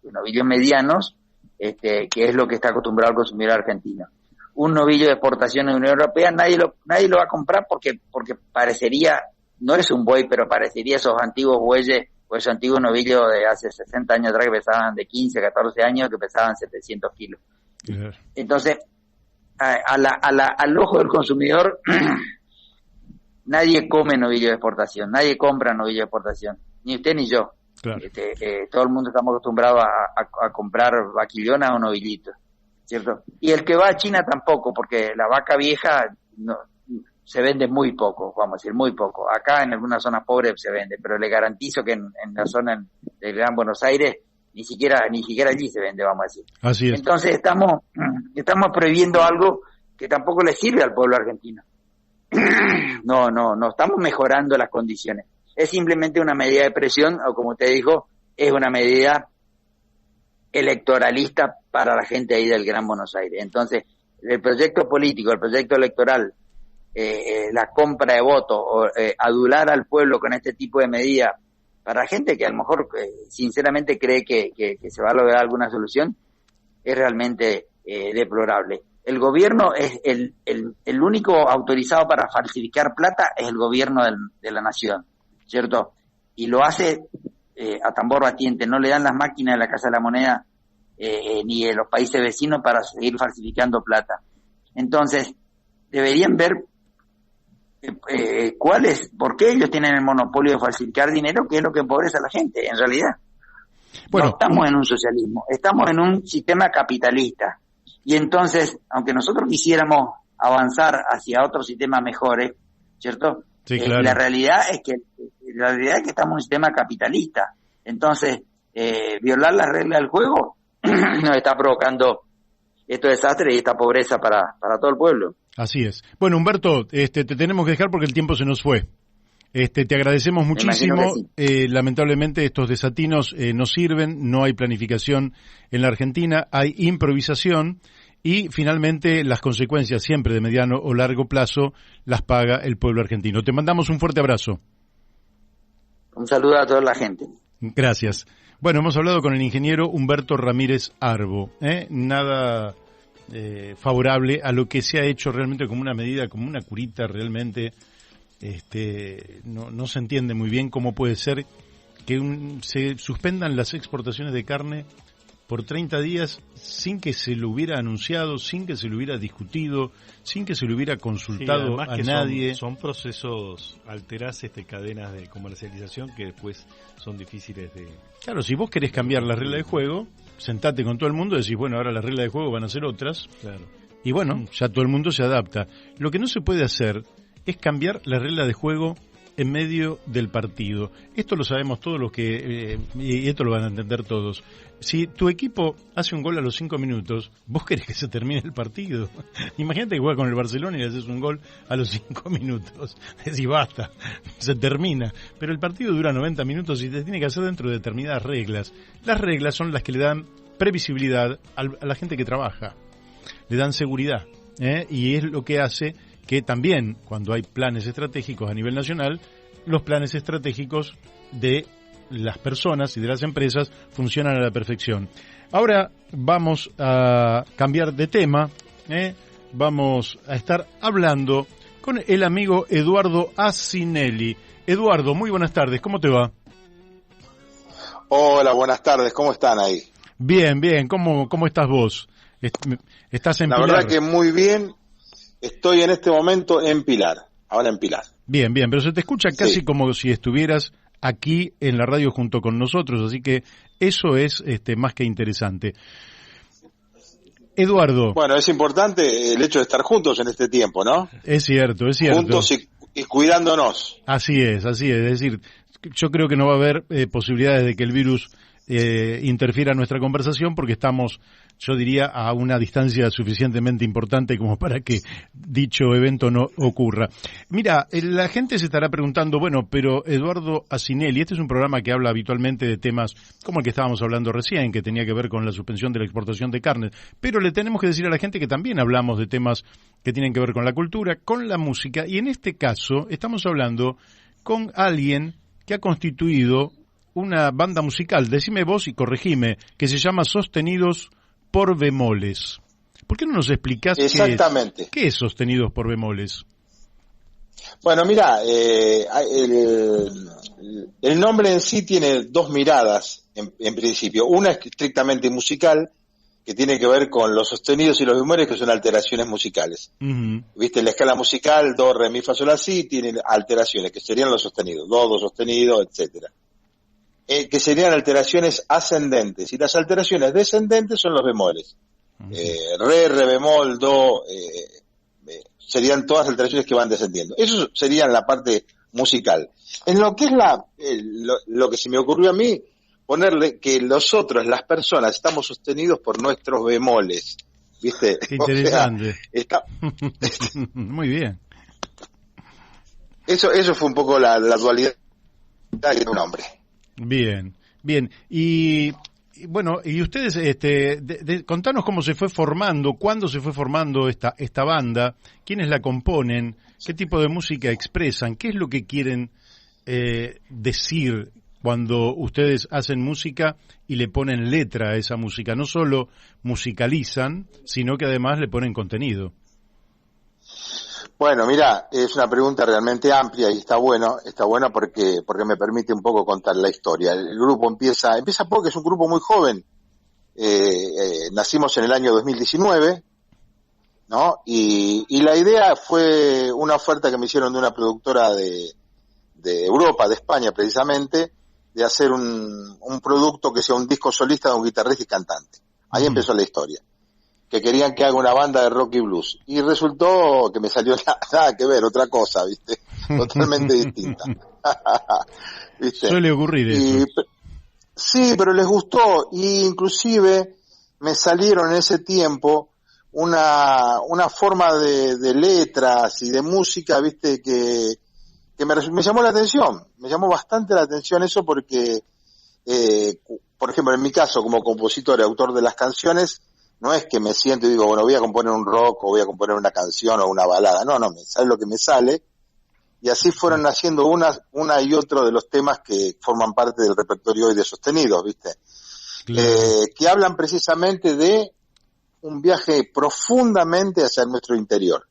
novillos medianos, que es lo que está acostumbrado al consumidor argentino. Un novillo de exportación en la Unión Europea nadie lo va a comprar porque parecería, no es un buey, pero parecería esos antiguos bueyes o esos antiguos novillos de hace 60 años atrás que pesaban de 15, 14 años, que pesaban 700 kilos. Claro. Entonces, al ojo del consumidor, nadie come novillo de exportación, nadie compra novillo de exportación, ni usted ni yo. Claro. Todo el mundo estamos acostumbrados a comprar vaquillonas o novillitos, ¿cierto? Y el que va a China tampoco, porque la vaca vieja se vende muy poco, vamos a decir, muy poco. Acá en algunas zonas pobres se vende, pero le garantizo que en la zona del Gran Buenos Aires ni siquiera allí se vende, vamos a decir. Así es. Entonces estamos prohibiendo algo que tampoco le sirve al pueblo argentino. No estamos mejorando las condiciones. Es simplemente una medida de presión, o como usted dijo, es una medida electoralista para la gente ahí del Gran Buenos Aires. Entonces, el proyecto político, el proyecto electoral, la compra de votos, o adular al pueblo con este tipo de medidas, para gente que a lo mejor sinceramente cree que se va a lograr alguna solución, es realmente deplorable. El gobierno es el único autorizado para falsificar plata, es el gobierno de la nación, ¿cierto? y lo hace a tambor batiente, no le dan las máquinas de la Casa de la Moneda ni de los países vecinos para seguir falsificando plata. Entonces, deberían ver por qué ellos tienen el monopolio de falsificar dinero, que es lo que empobrece a la gente, en realidad. Bueno, no estamos en un socialismo, estamos en un sistema capitalista. Y entonces, aunque nosotros quisiéramos avanzar hacia otros sistemas mejores, ¿cierto? Sí, claro. La realidad es que estamos en un sistema capitalista. Entonces, violar las reglas del juego nos está provocando estos desastres y esta pobreza para todo el pueblo. Así es. Bueno, Humberto, te tenemos que dejar porque el tiempo se nos fue. Te agradecemos muchísimo. Sí. Lamentablemente estos desatinos no sirven, no hay planificación en la Argentina, hay improvisación y finalmente las consecuencias siempre de mediano o largo plazo las paga el pueblo argentino. Te mandamos un fuerte abrazo. Un saludo a toda la gente. Gracias. Bueno, hemos hablado con el ingeniero Humberto Ramírez Arbo. Nada favorable a lo que se ha hecho realmente como una medida, como una curita realmente. No se entiende muy bien cómo puede ser que se suspendan las exportaciones de carne por 30 días sin que se lo hubiera anunciado, sin que se lo hubiera discutido, sin que se lo hubiera consultado a nadie. Son procesos alteraces de cadenas de comercialización que después son difíciles de... Claro, si vos querés cambiar la regla de juego, sentate con todo el mundo y decís, bueno, ahora las reglas de juego van a ser otras. Claro. Y bueno, ya todo el mundo se adapta. Lo que no se puede hacer es cambiar la regla de juego en medio del partido. Esto lo sabemos todos los que, y esto lo van a entender todos. Si tu equipo hace un gol a los 5 minutos, vos querés que se termine el partido. Imagínate que juegas con el Barcelona y le haces un gol a los 5 minutos. Decís, basta, se termina. Pero el partido dura 90 minutos y se tiene que hacer dentro de determinadas reglas. Las reglas son las que le dan previsibilidad a la gente que trabaja. Le dan seguridad. Y es lo que hace que también, cuando hay planes estratégicos a nivel nacional, los planes estratégicos de las personas y de las empresas funcionan a la perfección. Ahora vamos a cambiar de tema, vamos a estar hablando con el amigo Eduardo Asinelli. Eduardo, muy buenas tardes, ¿cómo te va? Hola, buenas tardes, ¿cómo están ahí? Bien, ¿cómo estás vos? ¿Estás en Pilar? La verdad que muy bien. Estoy en este momento en Pilar, ahora en Pilar. Bien, pero se te escucha casi como si estuvieras aquí en la radio junto con nosotros, así que eso es más que interesante. Eduardo. Bueno, es importante el hecho de estar juntos en este tiempo, ¿no? Es cierto. Juntos y cuidándonos. Así es, es decir, yo creo que no va a haber posibilidades de que el virus interfiera en nuestra conversación porque estamos, yo diría, a una distancia suficientemente importante como para que dicho evento no ocurra. Mira, la gente se estará preguntando, bueno, pero Eduardo Asinelli, este es un programa que habla habitualmente de temas como el que estábamos hablando recién, que tenía que ver con la suspensión de la exportación de carne, pero le tenemos que decir a la gente que también hablamos de temas que tienen que ver con la cultura, con la música, y en este caso estamos hablando con alguien que ha constituido una banda musical, decime vos y corregime, que se llama Sostenidos por Bemoles. ¿Por qué no nos explicás qué es Sostenidos por Bemoles? Bueno, mira, el nombre en sí tiene dos miradas en principio. Una es estrictamente musical, que tiene que ver con los sostenidos y los bemoles, que son alteraciones musicales. Uh-huh. Viste, la escala musical, do, re, mi, fa, sol, la, si, tiene alteraciones, que serían los sostenidos, do sostenido, etcétera. Que serían alteraciones ascendentes, y las alteraciones descendentes son los bemoles. Uh-huh. Re bemol, do, serían todas alteraciones que van descendiendo. Eso sería la parte musical. En lo que es lo que se me ocurrió a mí, ponerle que nosotros, las personas, estamos sostenidos por nuestros bemoles. ¿Viste? Interesante. O sea, muy bien. Eso fue un poco la dualidad de un hombre. Bien. Y bueno, y ustedes, contanos cómo se fue formando, cuándo se fue formando esta banda, quiénes la componen, qué tipo de música expresan, qué es lo que quieren decir cuando ustedes hacen música y le ponen letra a esa música. No solo musicalizan, sino que además le ponen contenido. Bueno, mira, es una pregunta realmente amplia y está bueno porque me permite un poco contar la historia. El grupo empieza porque es un grupo muy joven. Nacimos en el año 2019, ¿no? Y la idea fue una oferta que me hicieron de una productora de Europa, de España precisamente, de hacer un producto que sea un disco solista de un guitarrista y cantante. Ahí empezó la historia. Que querían que haga una banda de rock y blues. Y resultó que me salió nada que ver, otra cosa, ¿viste? Totalmente distinta. ¿Viste? Suele ocurrir eso. Sí, pero les gustó. Y inclusive me salieron en ese tiempo una forma de letras y de música, ¿viste? Que me llamó la atención. Me llamó bastante la atención eso porque, por ejemplo, en mi caso, como compositor y autor de las canciones, no es que me siento y digo, bueno, voy a componer un rock o voy a componer una canción o una balada. No, me sale lo que me sale. Y así fueron naciendo una y otro de los temas que forman parte del repertorio hoy de Sostenidos, ¿viste? Claro. Que hablan precisamente de un viaje profundamente hacia nuestro interior,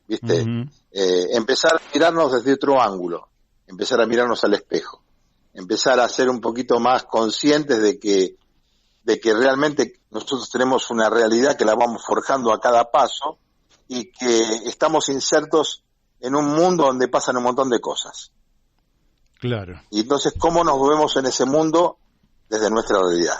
¿viste? Empezar a mirarnos desde otro ángulo, empezar a mirarnos al espejo, empezar a ser un poquito más conscientes de que realmente nosotros tenemos una realidad que la vamos forjando a cada paso y que estamos insertos en un mundo donde pasan un montón de cosas. Claro. Y entonces, ¿cómo nos movemos en ese mundo desde nuestra realidad?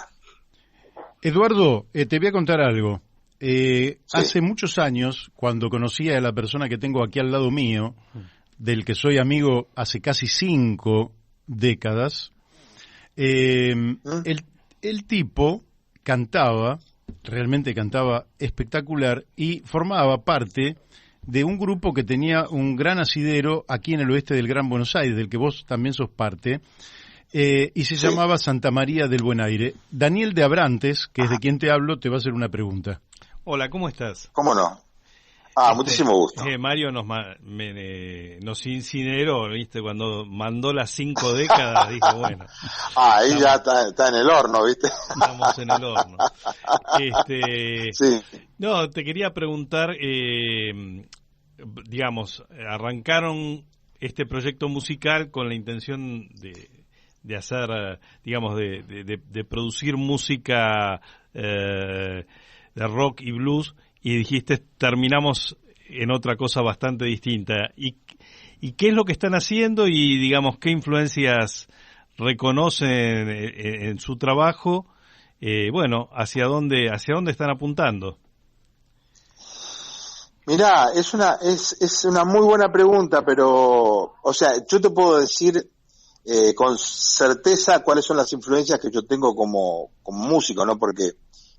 Eduardo, te voy a contar algo. Sí. Hace muchos años, cuando conocí a la persona que tengo aquí al lado mío, del que soy amigo hace casi 5 décadas, el tipo realmente cantaba espectacular y formaba parte de un grupo que tenía un gran asidero aquí en el oeste del Gran Buenos Aires, del que vos también sos parte, y se llamaba Santa María del Buen Aire. Daniel de Abrantes, que es de quien te hablo, te va a hacer una pregunta. Hola, ¿cómo estás? ¿Cómo no? Muchísimo gusto. Mario nos incineró, ¿viste? Cuando mandó las 5 décadas, dijo, bueno. Ahí ya está en el horno, ¿viste? Estamos en el horno. Sí. No, te quería preguntar, digamos, arrancaron este proyecto musical con la intención de hacer, digamos, de producir música de rock y blues, y dijiste, terminamos en otra cosa bastante distinta. ¿Y qué es lo que están haciendo y, digamos, qué influencias reconocen en su trabajo? Bueno, ¿hacia dónde están apuntando? Mirá, es una muy buena pregunta, pero, o sea, yo te puedo decir con certeza cuáles son las influencias que yo tengo como músico, ¿no? Porque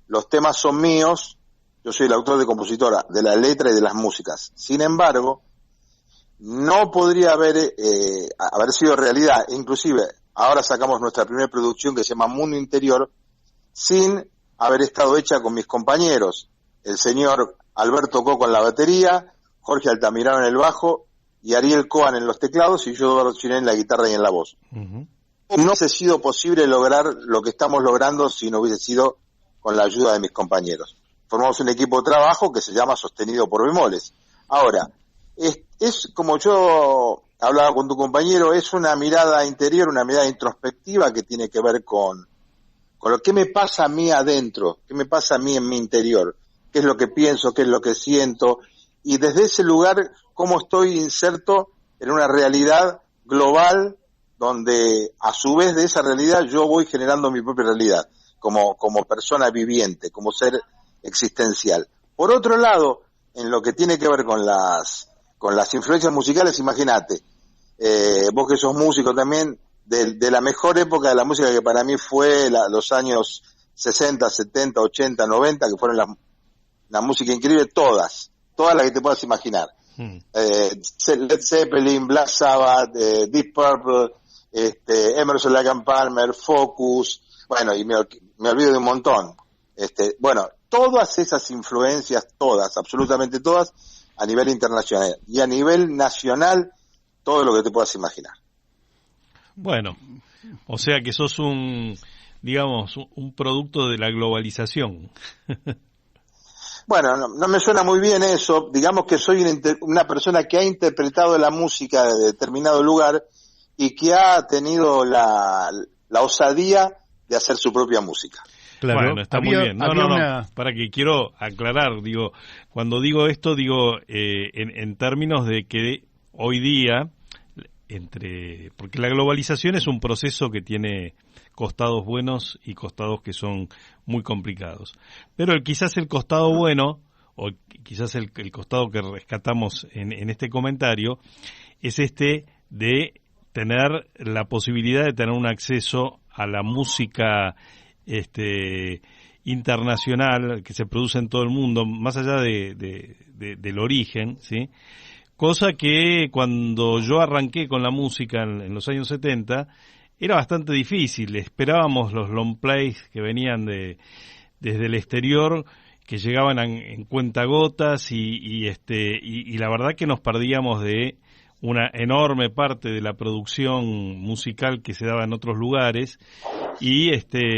los temas son míos. Yo soy el autor y compositora de la letra y de las músicas. Sin embargo, no podría haber sido realidad. Inclusive, ahora sacamos nuestra primera producción que se llama Mundo Interior, sin haber estado hecha con mis compañeros. El señor Alberto Coco en la batería, Jorge Altamirano en el bajo, y Ariel Coan en los teclados, y yo, Eduardo Chiné, en la guitarra y en la voz. No hubiese sido posible lograr lo que estamos logrando si no hubiese sido con la ayuda de mis compañeros. Formamos un equipo de trabajo que se llama Sostenido por Bemoles. Ahora, es como yo hablaba con tu compañero, es una mirada interior, una mirada introspectiva que tiene que ver con lo que me pasa a mí adentro, qué me pasa a mí en mi interior, qué es lo que pienso, qué es lo que siento, y desde ese lugar, cómo estoy inserto en una realidad global donde a su vez de esa realidad yo voy generando mi propia realidad como persona viviente, como ser existencial. Por otro lado, en lo que tiene que ver con las influencias musicales, imagínate, vos que sos músico también, de la mejor época de la música que para mí fue los años 60, 70, 80, 90, que fueron la música increíble, todas las que te puedas imaginar. Led Zeppelin, Black Sabbath, Deep Purple, Emerson, Lake and Palmer, Focus, bueno, y me olvido de un montón. Bueno, todas esas influencias, todas, absolutamente todas, a nivel internacional y a nivel nacional, todo lo que te puedas imaginar. Bueno, o sea que sos un producto de la globalización. Bueno, no me suena muy bien eso. Digamos que soy una persona que ha interpretado la música de determinado lugar y que ha tenido la osadía de hacer su propia música. Claro, bueno, está muy bien. No, para que quiero aclarar, digo, cuando digo esto, digo en términos de que hoy día, porque la globalización es un proceso que tiene costados buenos y costados que son muy complicados. Pero quizás el costado bueno, o quizás el costado que rescatamos en este comentario, es de tener la posibilidad de tener un acceso a la música internacional que se produce en todo el mundo, más allá del origen, ¿sí? Cosa que cuando yo arranqué con la música en los años 70 era bastante difícil. Esperábamos los long plays que venían desde el exterior, que llegaban en cuentagotas y la verdad que nos perdíamos de una enorme parte de la producción musical que se daba en otros lugares y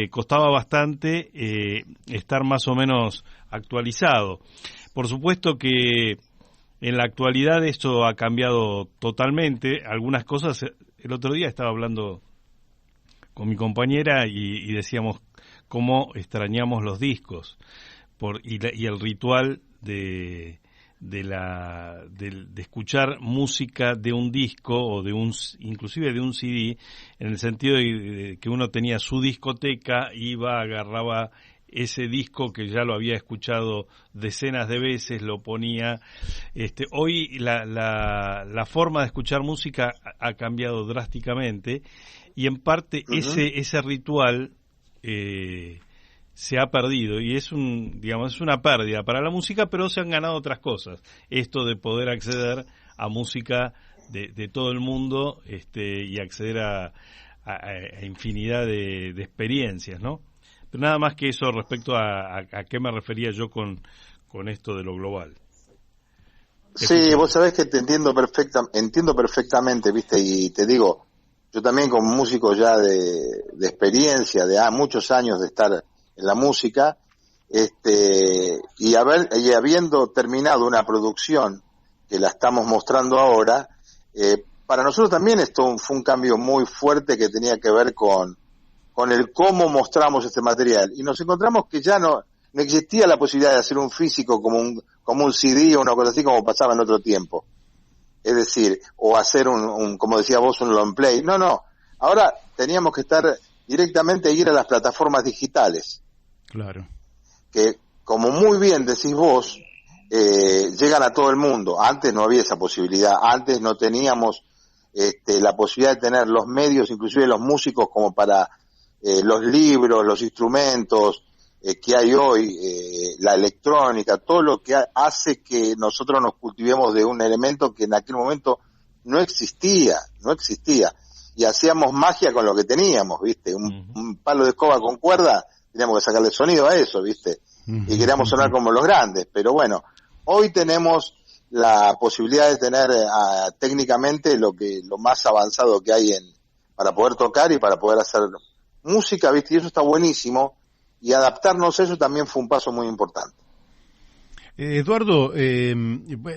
costaba bastante estar más o menos actualizado. Por supuesto que en la actualidad esto ha cambiado totalmente. Algunas cosas, el otro día estaba hablando con mi compañera y decíamos cómo extrañamos los discos y el ritual de escuchar música de un disco o inclusive de un CD, en el sentido de que uno tenía su discoteca, agarraba ese disco que ya lo había escuchado decenas de veces, lo ponía. Hoy la forma de escuchar música ha cambiado drásticamente y en parte ese ritual se ha perdido y es una pérdida para la música, pero se han ganado otras cosas. Esto de poder acceder a música de todo el mundo y acceder a infinidad de experiencias, ¿no? Pero nada más que eso respecto a qué me refería yo con esto de lo global. Sí, vos sabés que te entiendo perfectamente, ¿viste? Y te digo, yo también como músico ya de experiencia, de muchos años de estar en la música, y habiendo terminado una producción que la estamos mostrando ahora, para nosotros también esto fue un cambio muy fuerte que tenía que ver con el cómo mostramos este material. Y nos encontramos que ya no existía la posibilidad de hacer un físico como un CD o una cosa así como pasaba en otro tiempo. Es decir, o hacer como decía vos, un long play. No. Ahora teníamos que estar directamente ir a las plataformas digitales. Claro. Que, como muy bien decís vos, llegan a todo el mundo. Antes no había esa posibilidad. Antes no teníamos la posibilidad de tener los medios, inclusive los músicos, como para los libros, los instrumentos que hay hoy, la electrónica, todo lo que hace que nosotros nos cultivemos de un elemento que en aquel momento no existía, y hacíamos magia con lo que teníamos, ¿viste? Un palo de escoba con cuerda, teníamos que sacarle sonido a eso, ¿viste? Y queríamos sonar como los grandes, pero bueno, hoy tenemos la posibilidad de tener técnicamente lo más avanzado que hay para poder tocar y para poder hacer música, ¿viste? Y eso está buenísimo, y adaptarnos a eso también fue un paso muy importante. Eduardo,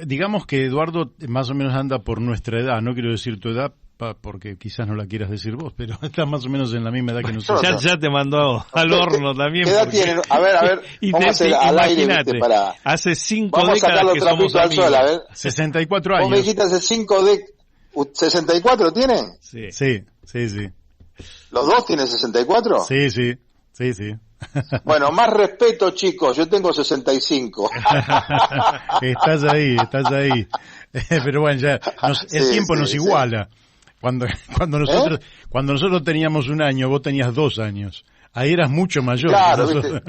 digamos que Eduardo más o menos anda por nuestra edad, no quiero decir tu edad porque quizás no la quieras decir vos, pero está más o menos en la misma edad que nosotros. Ya te mandó al horno también. ¿Qué edad tienen? A ver, vamos a hacer al aire, ¿viste? Hace 5 décadas que somos amigos. Sol, a ver. 64 años. Vos me dijiste hace 5 décadas. ¿64 tienen? Sí. ¿Los dos tienen 64? Sí. Bueno, más respeto, chicos, yo tengo 65. Estás ahí. Pero bueno, ya el tiempo nos iguala. Cuando nosotros teníamos 1 año, vos tenías 2 años. Ahí eras mucho mayor. Claro, ¿viste?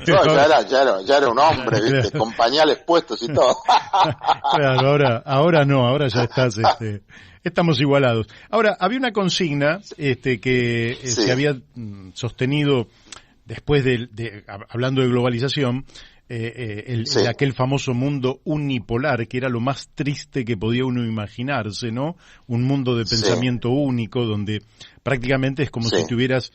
Ya era un hombre, ¿viste? Claro. Con pañales puestos y todo. Claro, ahora no, ahora ya estamos igualados. Ahora, había una consigna que se había sostenido después hablando de globalización, aquel famoso mundo unipolar, que era lo más triste que podía uno imaginarse, ¿no? Un mundo de pensamiento único, donde prácticamente es como si tuvieras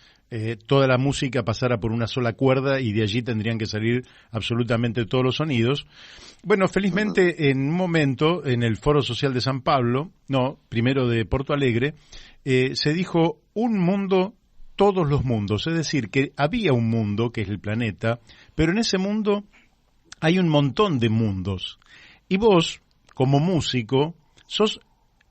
toda la música pasara por una sola cuerda y de allí tendrían que salir absolutamente todos los sonidos. Bueno, felizmente en un momento en el Foro Social de San Pablo, primero de Porto Alegre, se dijo un mundo, todos los mundos, es decir, que había un mundo que es el planeta, pero en ese mundo hay un montón de mundos. Y vos, como músico, sos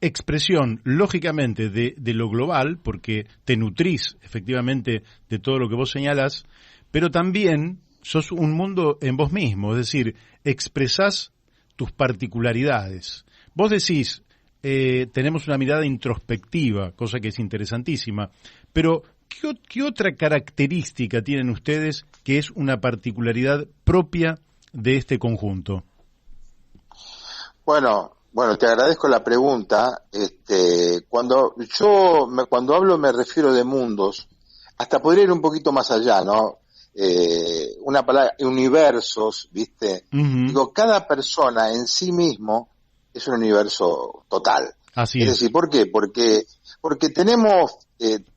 expresión, lógicamente, de lo global, porque te nutrís, efectivamente, de todo lo que vos señalás, pero también sos un mundo en vos mismo, es decir, expresás tus particularidades. Vos decís, tenemos una mirada introspectiva, cosa que es interesantísima, pero ¿qué otra característica tienen ustedes que es una particularidad propia de este conjunto? Bueno, te agradezco la pregunta. Cuando hablo me refiero de mundos, hasta podría ir un poquito más allá, ¿no? Una palabra, universos, ¿viste? Uh-huh. Digo, cada persona en sí mismo es un universo total. Así es decir, ¿por qué? Porque tenemos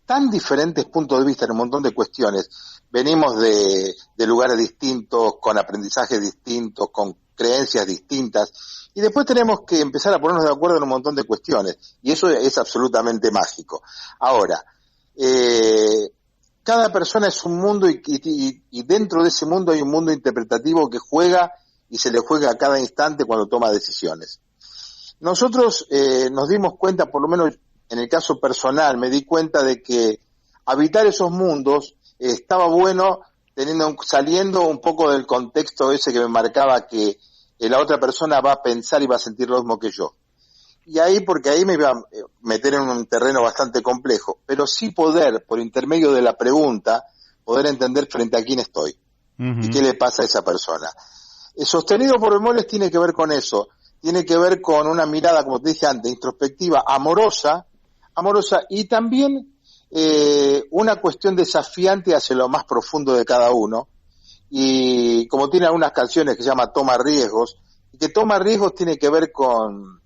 tan diferentes puntos de vista en un montón de cuestiones. Venimos de lugares distintos, con aprendizajes distintos, con creencias distintas, y después tenemos que empezar a ponernos de acuerdo en un montón de cuestiones, y eso es absolutamente mágico. Ahora, cada persona es un mundo y dentro de ese mundo hay un mundo interpretativo que juega y se le juega a cada instante cuando toma decisiones. Nosotros nos dimos cuenta, por lo menos en el caso personal, me di cuenta de que habitar esos mundos estaba bueno saliendo un poco del contexto ese que me marcaba que la otra persona va a pensar y va a sentir lo mismo que yo. Y porque ahí me iba a meter en un terreno bastante complejo, pero sí poder, por intermedio de la pregunta, poder entender frente a quién estoy. Uh-huh. Y qué le pasa a esa persona. Sostenido por bemoles tiene que ver con eso, tiene que ver con una mirada, como te dije antes, introspectiva, amorosa, y también una cuestión desafiante hacia lo más profundo de cada uno. Y como tiene algunas canciones que se llama Toma Riesgos, y que Toma Riesgos tiene que ver con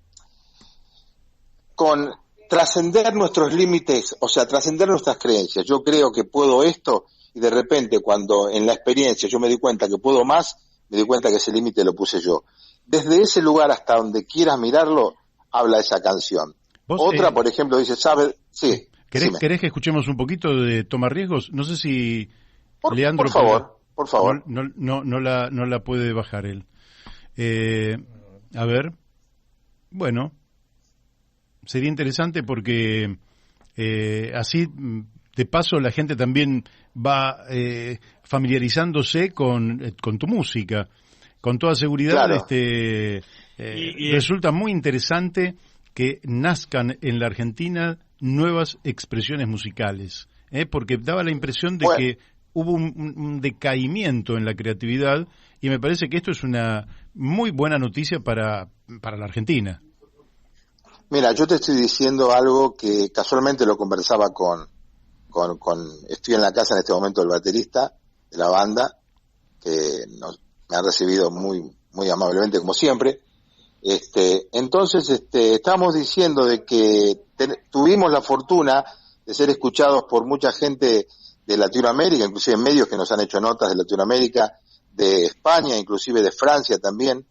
trascender nuestros límites, o sea, trascender nuestras creencias. Yo creo que puedo esto, y de repente cuando en la experiencia yo me di cuenta que puedo más, me di cuenta que ese límite lo puse yo. Desde ese lugar hasta donde quieras mirarlo, habla esa canción. Otra, por ejemplo, dice, ¿sabes? Sí. ¿Querés que escuchemos un poquito de Toma Riesgos? No sé si Leandro... Por favor. No la puede bajar él. A ver. Bueno, sería interesante porque así, de paso, la gente también va familiarizándose con tu música. Con toda seguridad, claro. Resulta muy interesante que nazcan en la Argentina nuevas expresiones musicales, porque daba la impresión de que hubo un decaimiento en la creatividad, y me parece que esto es una muy buena noticia para la Argentina. Mira, yo te estoy diciendo algo que casualmente lo conversaba estoy en la casa en este momento del baterista de la banda, que me ha recibido muy, muy amablemente como siempre. Entonces, estábamos diciendo de que tuvimos la fortuna de ser escuchados por mucha gente de Latinoamérica, inclusive medios que nos han hecho notas de Latinoamérica, de España, inclusive de Francia también,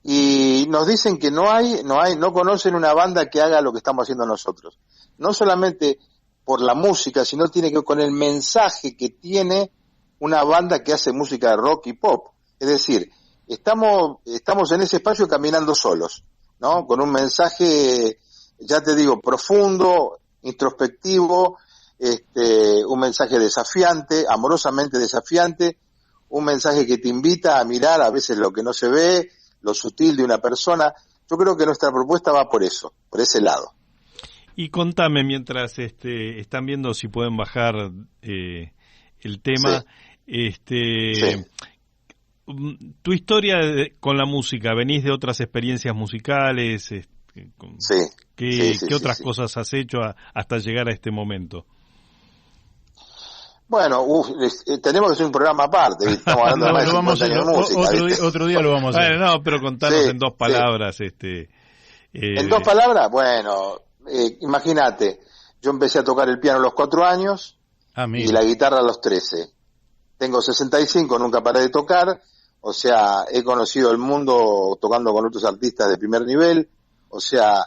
y nos dicen que no conocen una banda que haga lo que estamos haciendo nosotros. No solamente por la música, sino tiene que ver con el mensaje que tiene una banda que hace música de rock y pop. Es decir, estamos en ese espacio caminando solos, ¿no? Con un mensaje, ya te digo, profundo, introspectivo, un mensaje desafiante, amorosamente desafiante, un mensaje que te invita a mirar a veces lo que no se ve, lo sutil de una persona. Yo creo que nuestra propuesta va por eso, por ese lado. Y contame, mientras están viendo si pueden bajar el tema, sí. Tu historia con la música, ¿venís de otras experiencias musicales? Sí. ¿Qué otras cosas has hecho hasta llegar a este momento? Bueno, tenemos que hacer un programa aparte, estamos hablando de más de 50 años de música. Otro día lo vamos a hacer. Bueno, no, pero contanos en dos palabras. ¿En dos palabras? Bueno, imagínate, yo empecé a tocar el piano a los 4 años, y la guitarra a los 13. Tengo 65, nunca paré de tocar, o sea, he conocido el mundo tocando con otros artistas de primer nivel, o sea,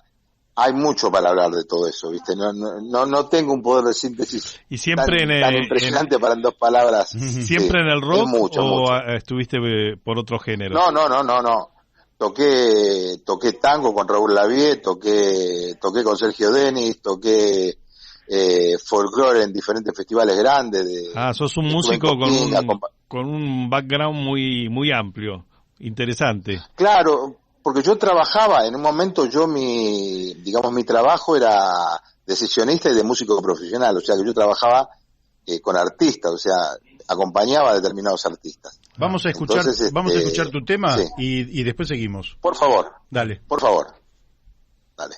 hay mucho para hablar de todo eso, ¿viste? No tengo un poder de síntesis y siempre tan impresionante para en 2 palabras. ¿Siempre sí, en el rock mucho, o mucho. estuviste por otro género? No. Toqué tango con Raúl Lavie, toqué con Sergio Denis, toqué folclore en diferentes festivales grandes. Sos un músico con un background muy amplio, interesante. Claro, porque yo trabajaba, en un momento mi trabajo era de sesionista y de músico profesional, o sea que yo trabajaba con artistas, o sea, acompañaba a determinados artistas. Vamos a escuchar, Entonces, vamos a escuchar tu tema, sí. y después seguimos. Por favor. Dale. Por favor. Dale.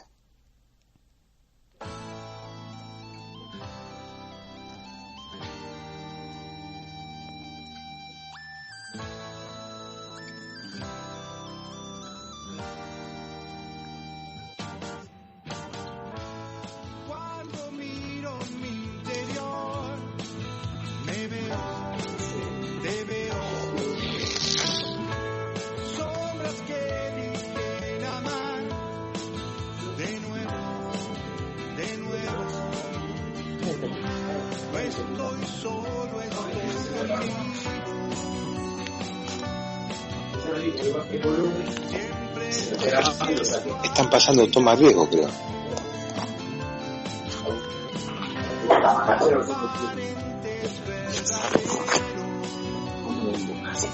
Cuando miro mi interior, me veo, te veo, sombras que eligen amar, de nuevo, no estoy solo, estoy conmigo, siempre Están pasando Tomás Viejo, creo.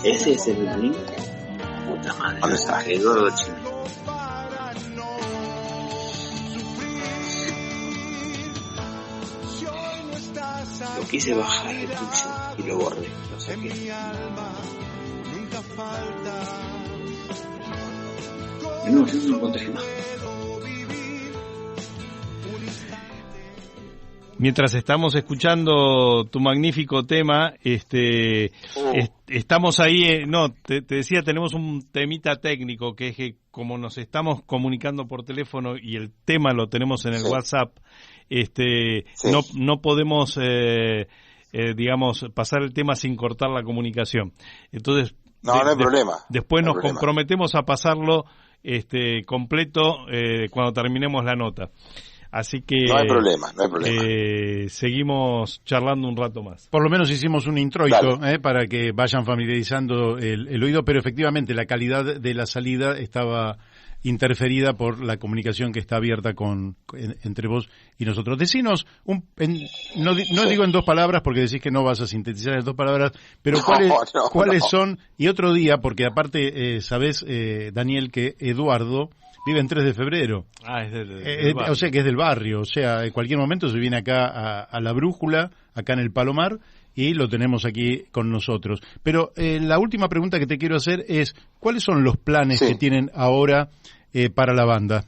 Ese es el link. Puta madre. ¿Dónde está? Eduardo Chile. Lo quise bajar el pulso y lo borré. Lo saqué. No, yo no lo encontré más. Mientras estamos escuchando tu magnífico tema, estamos ahí, te decía, tenemos un temita técnico, que es que como nos estamos comunicando por teléfono y el tema lo tenemos en el WhatsApp, no podemos, digamos, pasar el tema sin cortar la comunicación. Entonces, no hay problema. Después no nos comprometemos a pasarlo completo cuando terminemos la nota. Así que no hay problema. Seguimos charlando un rato más. Por lo menos hicimos un introito para que vayan familiarizando el oído, pero efectivamente la calidad de la salida estaba interferida por la comunicación que está abierta entre vos y nosotros. Decinos, no digo en 2 palabras porque decís que no vas a sintetizar en 2 palabras, pero ¿cuáles son? Y otro día, porque aparte sabés, Daniel, que Eduardo vive en 3 de febrero. Es del o sea que es del barrio. O sea, en cualquier momento se viene acá a La Brújula, acá en el Palomar, y lo tenemos aquí con nosotros. Pero la última pregunta que te quiero hacer es, ¿cuáles son los planes que tienen ahora para la banda?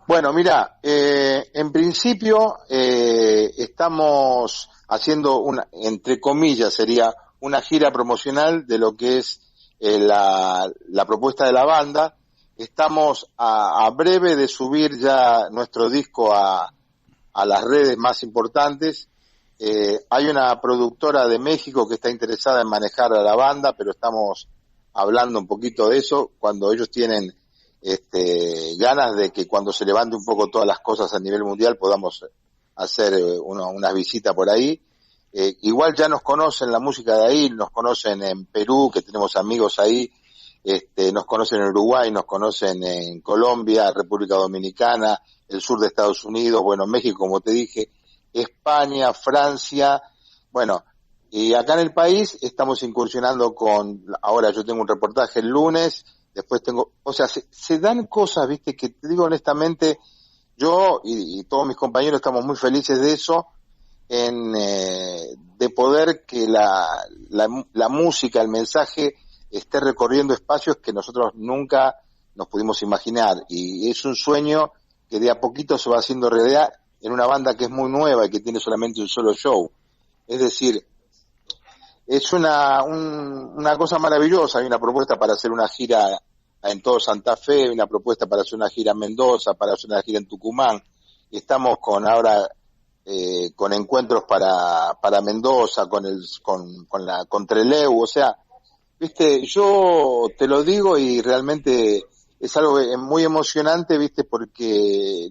Bueno, mira, en principio estamos haciendo entre comillas, sería una gira promocional de lo que es la propuesta de la banda. Estamos a breve de subir ya nuestro disco a las redes más importantes. Hay una productora de México que está interesada en manejar a la banda, pero estamos hablando un poquito de eso, cuando ellos tienen ganas de que cuando se levante un poco todas las cosas a nivel mundial podamos hacer una visita por ahí. Igual ya nos conocen la música de ahí, nos conocen en Perú, que tenemos amigos ahí, nos conocen en Uruguay, nos conocen en Colombia, República Dominicana, el sur de Estados Unidos, bueno, México, como te dije, España, Francia, bueno, y acá en el país estamos incursionando ahora yo tengo un reportaje el lunes, después o sea, se dan cosas, viste, que te digo honestamente, yo y todos mis compañeros estamos muy felices de eso, de poder que la música, el mensaje esté recorriendo espacios que nosotros nunca nos pudimos imaginar, y es un sueño que de a poquito se va haciendo realidad en una banda que es muy nueva y que tiene solamente un solo show. Es decir, es una cosa maravillosa. Hay una propuesta para hacer una gira en todo Santa Fe, hay una propuesta para hacer una gira en Mendoza, para hacer una gira en Tucumán. Estamos ahora con encuentros para Mendoza, con Trelew, o sea, viste, yo te lo digo y realmente es algo muy emocionante, viste, porque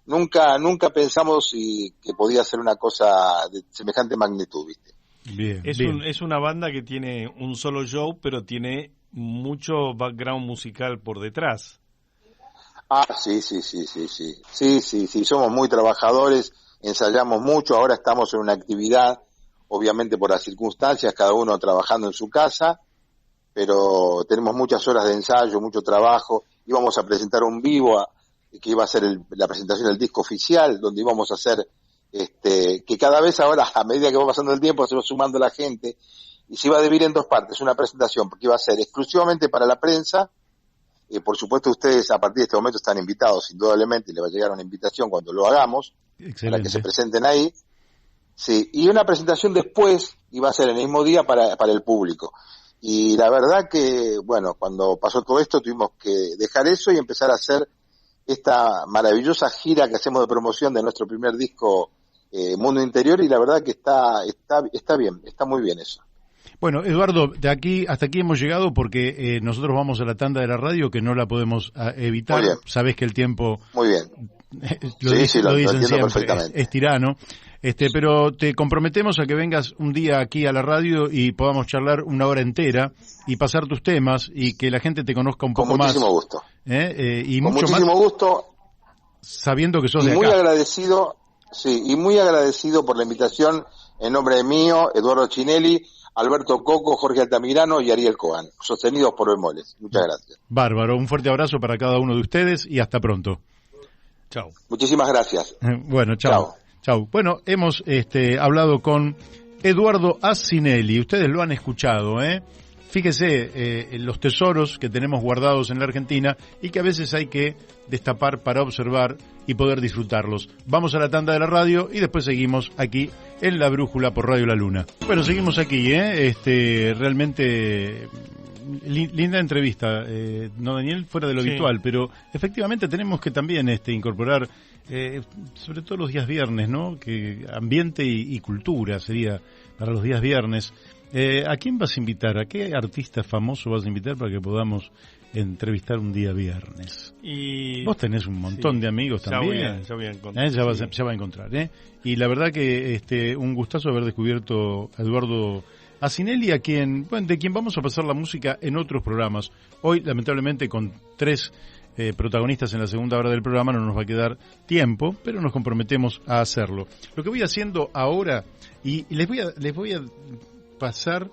nunca pensamos que podía ser una cosa de semejante magnitud, viste. Bien, Es una banda que tiene un solo show, pero tiene mucho background musical por detrás. Sí, somos muy trabajadores, ensayamos mucho, ahora estamos en una actividad, obviamente por las circunstancias, cada uno trabajando en su casa, pero tenemos muchas horas de ensayo, mucho trabajo. Íbamos a presentar un vivo que iba a ser la presentación del disco oficial, donde íbamos a hacer que cada vez ahora, a medida que va pasando el tiempo, se va sumando la gente, y se iba a dividir en dos partes, una presentación que iba a ser exclusivamente para la prensa. Por supuesto, ustedes a partir de este momento están invitados, indudablemente, y les va a llegar una invitación cuando lo hagamos, para que se presenten ahí. Sí, y una presentación después iba a ser el mismo día para el público. Y la verdad que, bueno, cuando pasó todo esto tuvimos que dejar eso y empezar a hacer esta maravillosa gira que hacemos de promoción de nuestro primer disco, Mundo Interior, y la verdad que está bien, está muy bien eso. Bueno, Eduardo, hasta aquí hemos llegado porque nosotros vamos a la tanda de la radio que no la podemos evitar. Sabés que el tiempo... Muy bien. Lo dicen siempre, perfectamente. Es tirano. Pero te comprometemos a que vengas un día aquí a la radio y podamos charlar una hora entera y pasar tus temas y que la gente te conozca un poco más. Con muchísimo gusto. Y con mucho muchísimo más, gusto. Sabiendo que sos de acá. Muy agradecido, y muy agradecido por la invitación en nombre mío, Eduardo Chinelli, Alberto Coco, Jorge Altamirano y Ariel Coan, sostenidos por Bemoles. Muchas gracias. Bárbaro, un fuerte abrazo para cada uno de ustedes y hasta pronto. Chao. Muchísimas gracias. Bueno, chao. Chao. Bueno, hemos hablado con Eduardo Asinelli. Ustedes lo han escuchado, Fíjese los tesoros que tenemos guardados en la Argentina y que a veces hay que destapar para observar y poder disfrutarlos. Vamos a la tanda de la radio y después seguimos aquí en La Brújula por Radio La Luna. Bueno, seguimos aquí, realmente linda entrevista, no, Daniel, fuera de lo habitual, pero efectivamente tenemos que también incorporar, sobre todo los días viernes, ¿no? Que ambiente y cultura sería para los días viernes. ¿A quién vas a invitar? ¿A qué artista famoso vas a invitar para que podamos entrevistar un día viernes? Y vos tenés un montón de amigos también. Ya voy a encontrar. Ya va a encontrar, Y la verdad que un gustazo haber descubierto a Eduardo Asinelli, de quien vamos a pasar la música en otros programas. Hoy, lamentablemente, con 3 protagonistas en la segunda hora del programa no nos va a quedar tiempo, pero nos comprometemos a hacerlo. Lo que voy haciendo ahora, y les voy a pasar,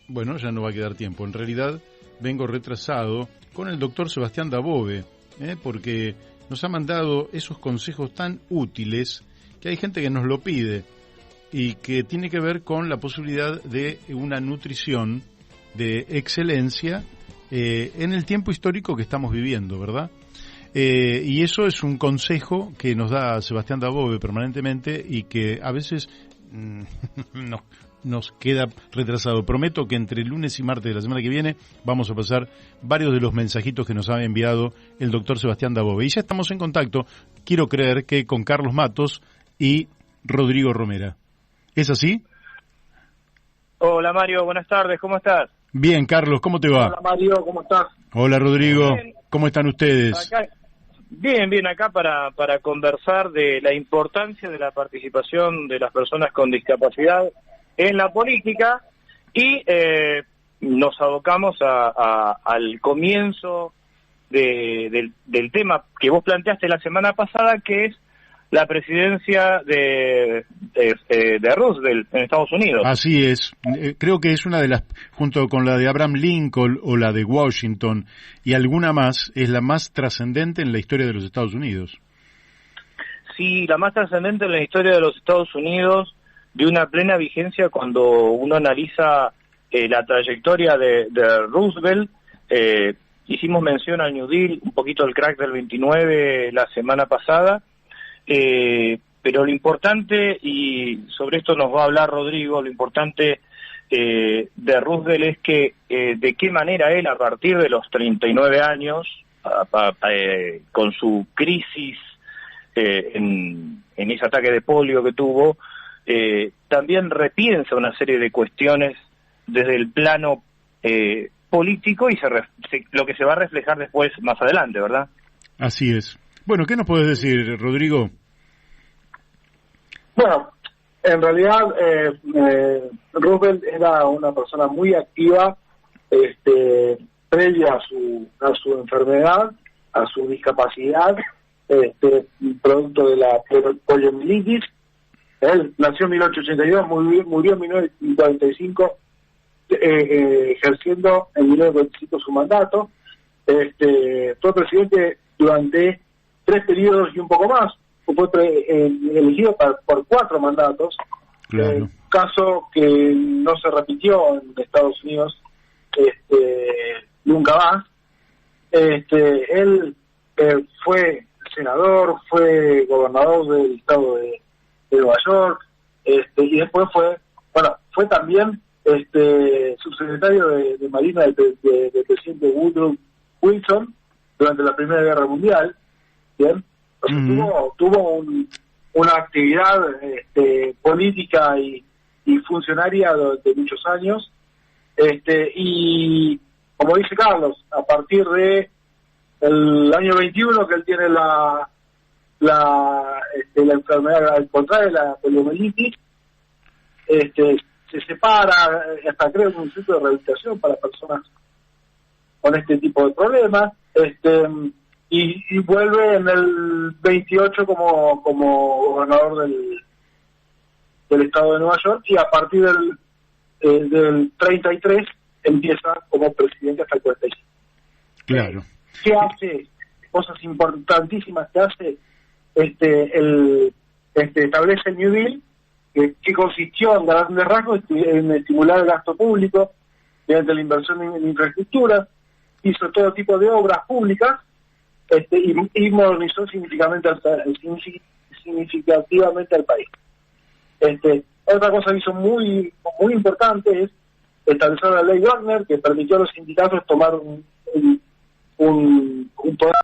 bueno, ya no va a quedar tiempo. En realidad vengo retrasado con el doctor Sebastián Dabove, porque nos ha mandado esos consejos tan útiles que hay gente que nos lo pide y que tiene que ver con la posibilidad de una nutrición de excelencia en el tiempo histórico que estamos viviendo, ¿verdad? Y eso es un consejo que nos da Sebastián Dabove permanentemente y que a veces nos queda retrasado. Prometo que entre lunes y martes de la semana que viene vamos a pasar varios de los mensajitos que nos ha enviado el doctor Sebastián Dabove. Y ya estamos en contacto, quiero creer que con Carlos Matos y Rodrigo Romera. ¿Es así? Hola Mario, buenas tardes, ¿cómo estás? Bien, Carlos, ¿cómo te va? Hola Mario, ¿cómo estás? Hola Rodrigo, bien. ¿Cómo están ustedes? Acá, bien, acá para conversar de la importancia de la participación de las personas con discapacidad en la política y nos abocamos al comienzo del tema que vos planteaste la semana pasada, que es la presidencia de Roosevelt en Estados Unidos. Así es, creo que es una de las, junto con la de Abraham Lincoln o la de Washington y alguna más, es la más trascendente en la historia de los Estados Unidos. Sí, la más trascendente en la historia de los Estados Unidos, de una plena vigencia cuando uno analiza la trayectoria de Roosevelt. Hicimos mención al New Deal, un poquito al crack del 29 la semana pasada, pero lo importante, y sobre esto nos va a hablar Rodrigo, lo importante de Roosevelt es que de qué manera él, a partir de los 39 años, con su crisis en ese ataque de polio que tuvo, también repiensa una serie de cuestiones desde el plano político y lo que se va a reflejar después más adelante, ¿verdad? Así es. Bueno, ¿qué nos puedes decir, Rodrigo? Bueno, en realidad Roosevelt era una persona muy activa previa a su enfermedad, a su discapacidad, producto de la poliomielitis. Él nació en 1882, murió en 1945, ejerciendo en 1945 su mandato. Fue presidente durante 3 periodos y un poco más. Fue elegido por 4 mandatos, claro. Caso que no se repitió en Estados Unidos nunca más. Él fue senador, fue gobernador del estado de Nueva York, y después fue también subsecretario de Marina del presidente Woodrow Wilson durante la Primera Guerra Mundial. Bien, tuvo una actividad política y funcionaria de muchos años, y como dice Carlos, a partir de el año 21 que él tiene la enfermedad, al contrario de la poliomielitis, se separa, hasta crea un centro de rehabilitación para personas con este tipo de problemas, y vuelve en el 28 como gobernador del estado de Nueva York, y a partir del 33 empieza como presidente hasta el 45. Claro. ¿Qué hace? Cosas importantísimas que hace. Establece el New Deal, que consistió en grandes rasgos en estimular el gasto público mediante la inversión en infraestructura. Hizo todo tipo de obras públicas, y modernizó significativamente al país. Otra cosa que hizo muy muy importante es establecer la ley Wagner, que permitió a los sindicatos tomar un poder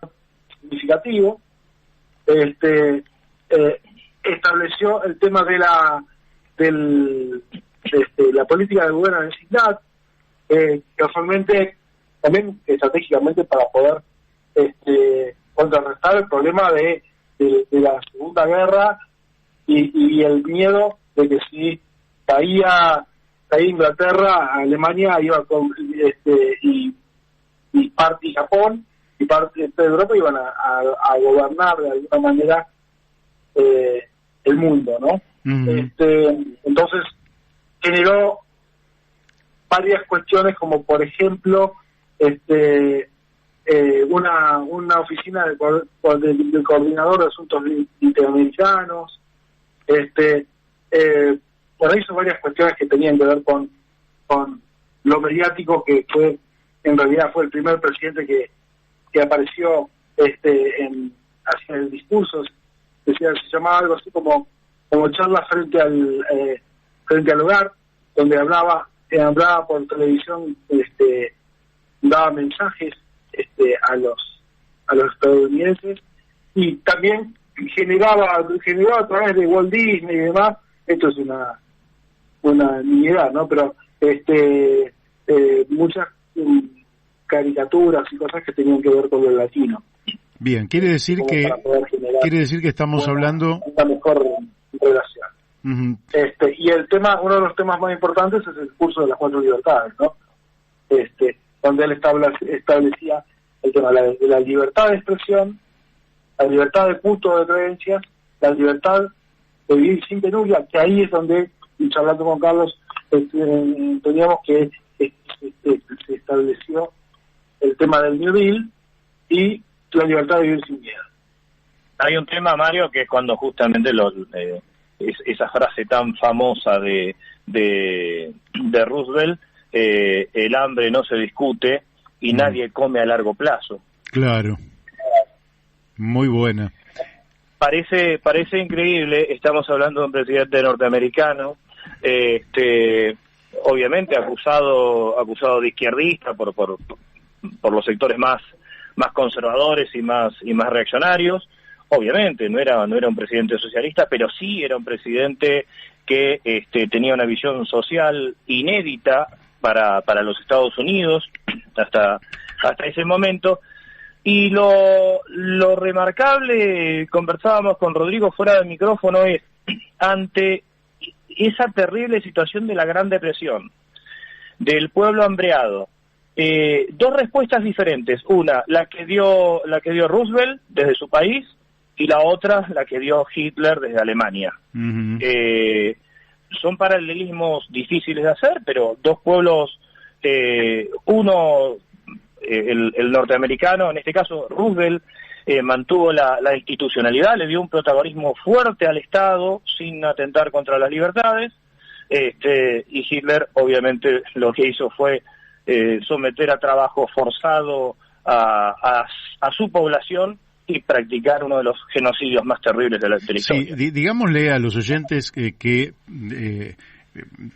significativo. Estableció el tema de la política de gobierno de vecindad, casualmente también estratégicamente para poder contrarrestar el problema de la Segunda Guerra y el miedo de que si caía Inglaterra, Alemania iba con y parte de Japón y parte de Europa iban a gobernar de alguna manera el mundo, ¿no? Uh-huh. Entonces generó varias cuestiones, como por ejemplo una oficina del coordinador de asuntos interamericanos. Por ahí son varias cuestiones que tenían que ver con lo mediático, que en realidad fue el primer presidente que apareció hacia el discurso. Se llamaba algo así como charla frente al hogar, donde hablaba por televisión, daba mensajes a los estadounidenses, y también generaba a través de Walt Disney y demás. Esto es una nimiedad, ¿no? Pero muchas caricaturas y cosas que tenían que ver con lo latino. Bien, quiere decir que estamos hablando una mejor relación. Uh-huh. Y uno de los temas más importantes es el curso de las 4 libertades, ¿no? Donde él establecía el tema de la libertad de expresión, la libertad de culto de creencias, la libertad de vivir sin penuria, que ahí es donde, charlando con Carlos, teníamos que se estableció el tema del New Deal y la libertad de vivir sin miedo. Hay un tema, Mario, que es cuando justamente esa frase tan famosa de Roosevelt, el hambre no se discute y nadie come a largo plazo. Claro. Muy buena. Parece increíble. Estamos hablando de un presidente norteamericano, obviamente acusado de izquierdista por los sectores más conservadores y más reaccionarios. obviamente no era un presidente socialista, pero sí era un presidente que tenía una visión social inédita para los Estados Unidos hasta ese momento. Y lo remarcable, conversábamos con Rodrigo fuera del micrófono, es ante esa terrible situación de la Gran Depresión, del pueblo hambreado, dos respuestas diferentes. Una, la que dio Roosevelt desde su país, y la otra, la que dio Hitler desde Alemania. Uh-huh. Son paralelismos difíciles de hacer, pero dos pueblos, uno, el norteamericano, en este caso Roosevelt, mantuvo la institucionalidad, le dio un protagonismo fuerte al Estado sin atentar contra las libertades, y Hitler obviamente lo que hizo fue someter a trabajo forzado a su población y practicar uno de los genocidios más terribles de la historia. Sí, digámosle a los oyentes que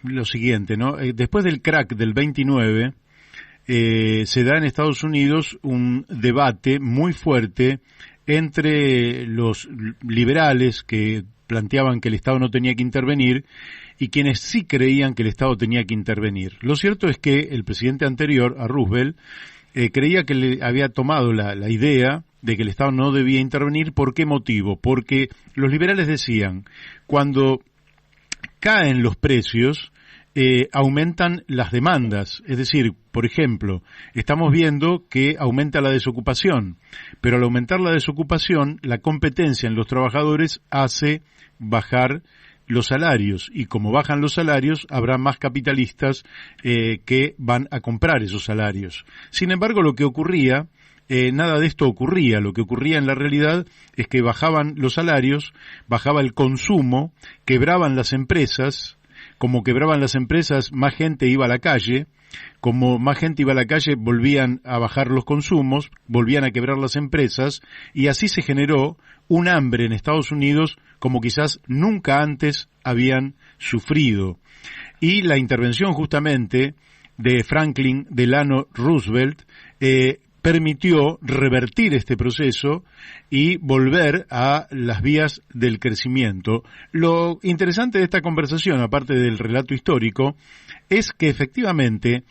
lo siguiente, ¿no? Después del crack del 29, se da en Estados Unidos un debate muy fuerte entre los liberales que planteaban que el Estado no tenía que intervenir y quienes sí creían que el Estado tenía que intervenir. Lo cierto es que el presidente anterior, a Roosevelt, creía que le había tomado la idea de que el Estado no debía intervenir. ¿Por qué motivo? Porque los liberales decían, cuando caen los precios, aumentan las demandas. Es decir, por ejemplo, estamos viendo que aumenta la desocupación, pero al aumentar la desocupación, la competencia en los trabajadores hace bajar los salarios, y como bajan los salarios, habrá más capitalistas que van a comprar esos salarios. Sin embargo, lo que ocurría, nada de esto ocurría. Lo que ocurría en la realidad es que bajaban los salarios, bajaba el consumo, quebraban las empresas. Como quebraban las empresas, más gente iba a la calle. Como más gente iba a la calle, volvían a bajar los consumos, volvían a quebrar las empresas, y así se generó un hambre en Estados Unidos como quizás nunca antes habían sufrido. Y la intervención justamente de Franklin Delano Roosevelt permitió revertir este proceso y volver a las vías del crecimiento. Lo interesante de esta conversación, aparte del relato histórico, es que efectivamente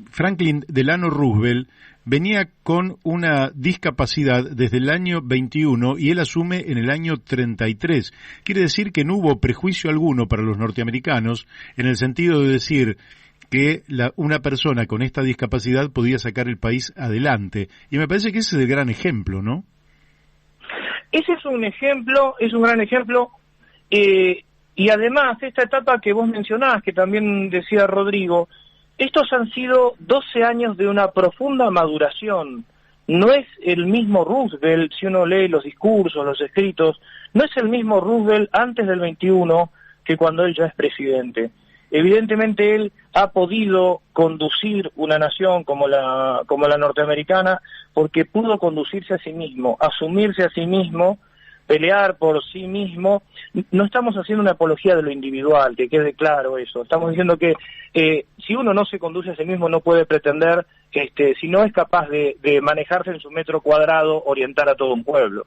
Franklin Delano Roosevelt venía con una discapacidad desde el año 21 y él asume en el año 33. Quiere decir que no hubo prejuicio alguno para los norteamericanos en el sentido de decir que una persona con esta discapacidad podía sacar el país adelante. Y me parece que ese es el gran ejemplo, ¿no? Ese es un ejemplo, es un gran ejemplo. Y además, esta etapa que vos mencionás, que también decía Rodrigo, estos han sido 12 años de una profunda maduración. No es el mismo Roosevelt, si uno lee los discursos, los escritos, no es el mismo Roosevelt antes del 21 que cuando él ya es presidente. Evidentemente él ha podido conducir una nación como la norteamericana porque pudo conducirse a sí mismo, asumirse a sí mismo, pelear por sí mismo. No estamos haciendo una apología de lo individual, que quede claro eso. Estamos diciendo que si uno no se conduce a sí mismo no puede pretender, si no es capaz de manejarse en su metro cuadrado, orientar a todo un pueblo.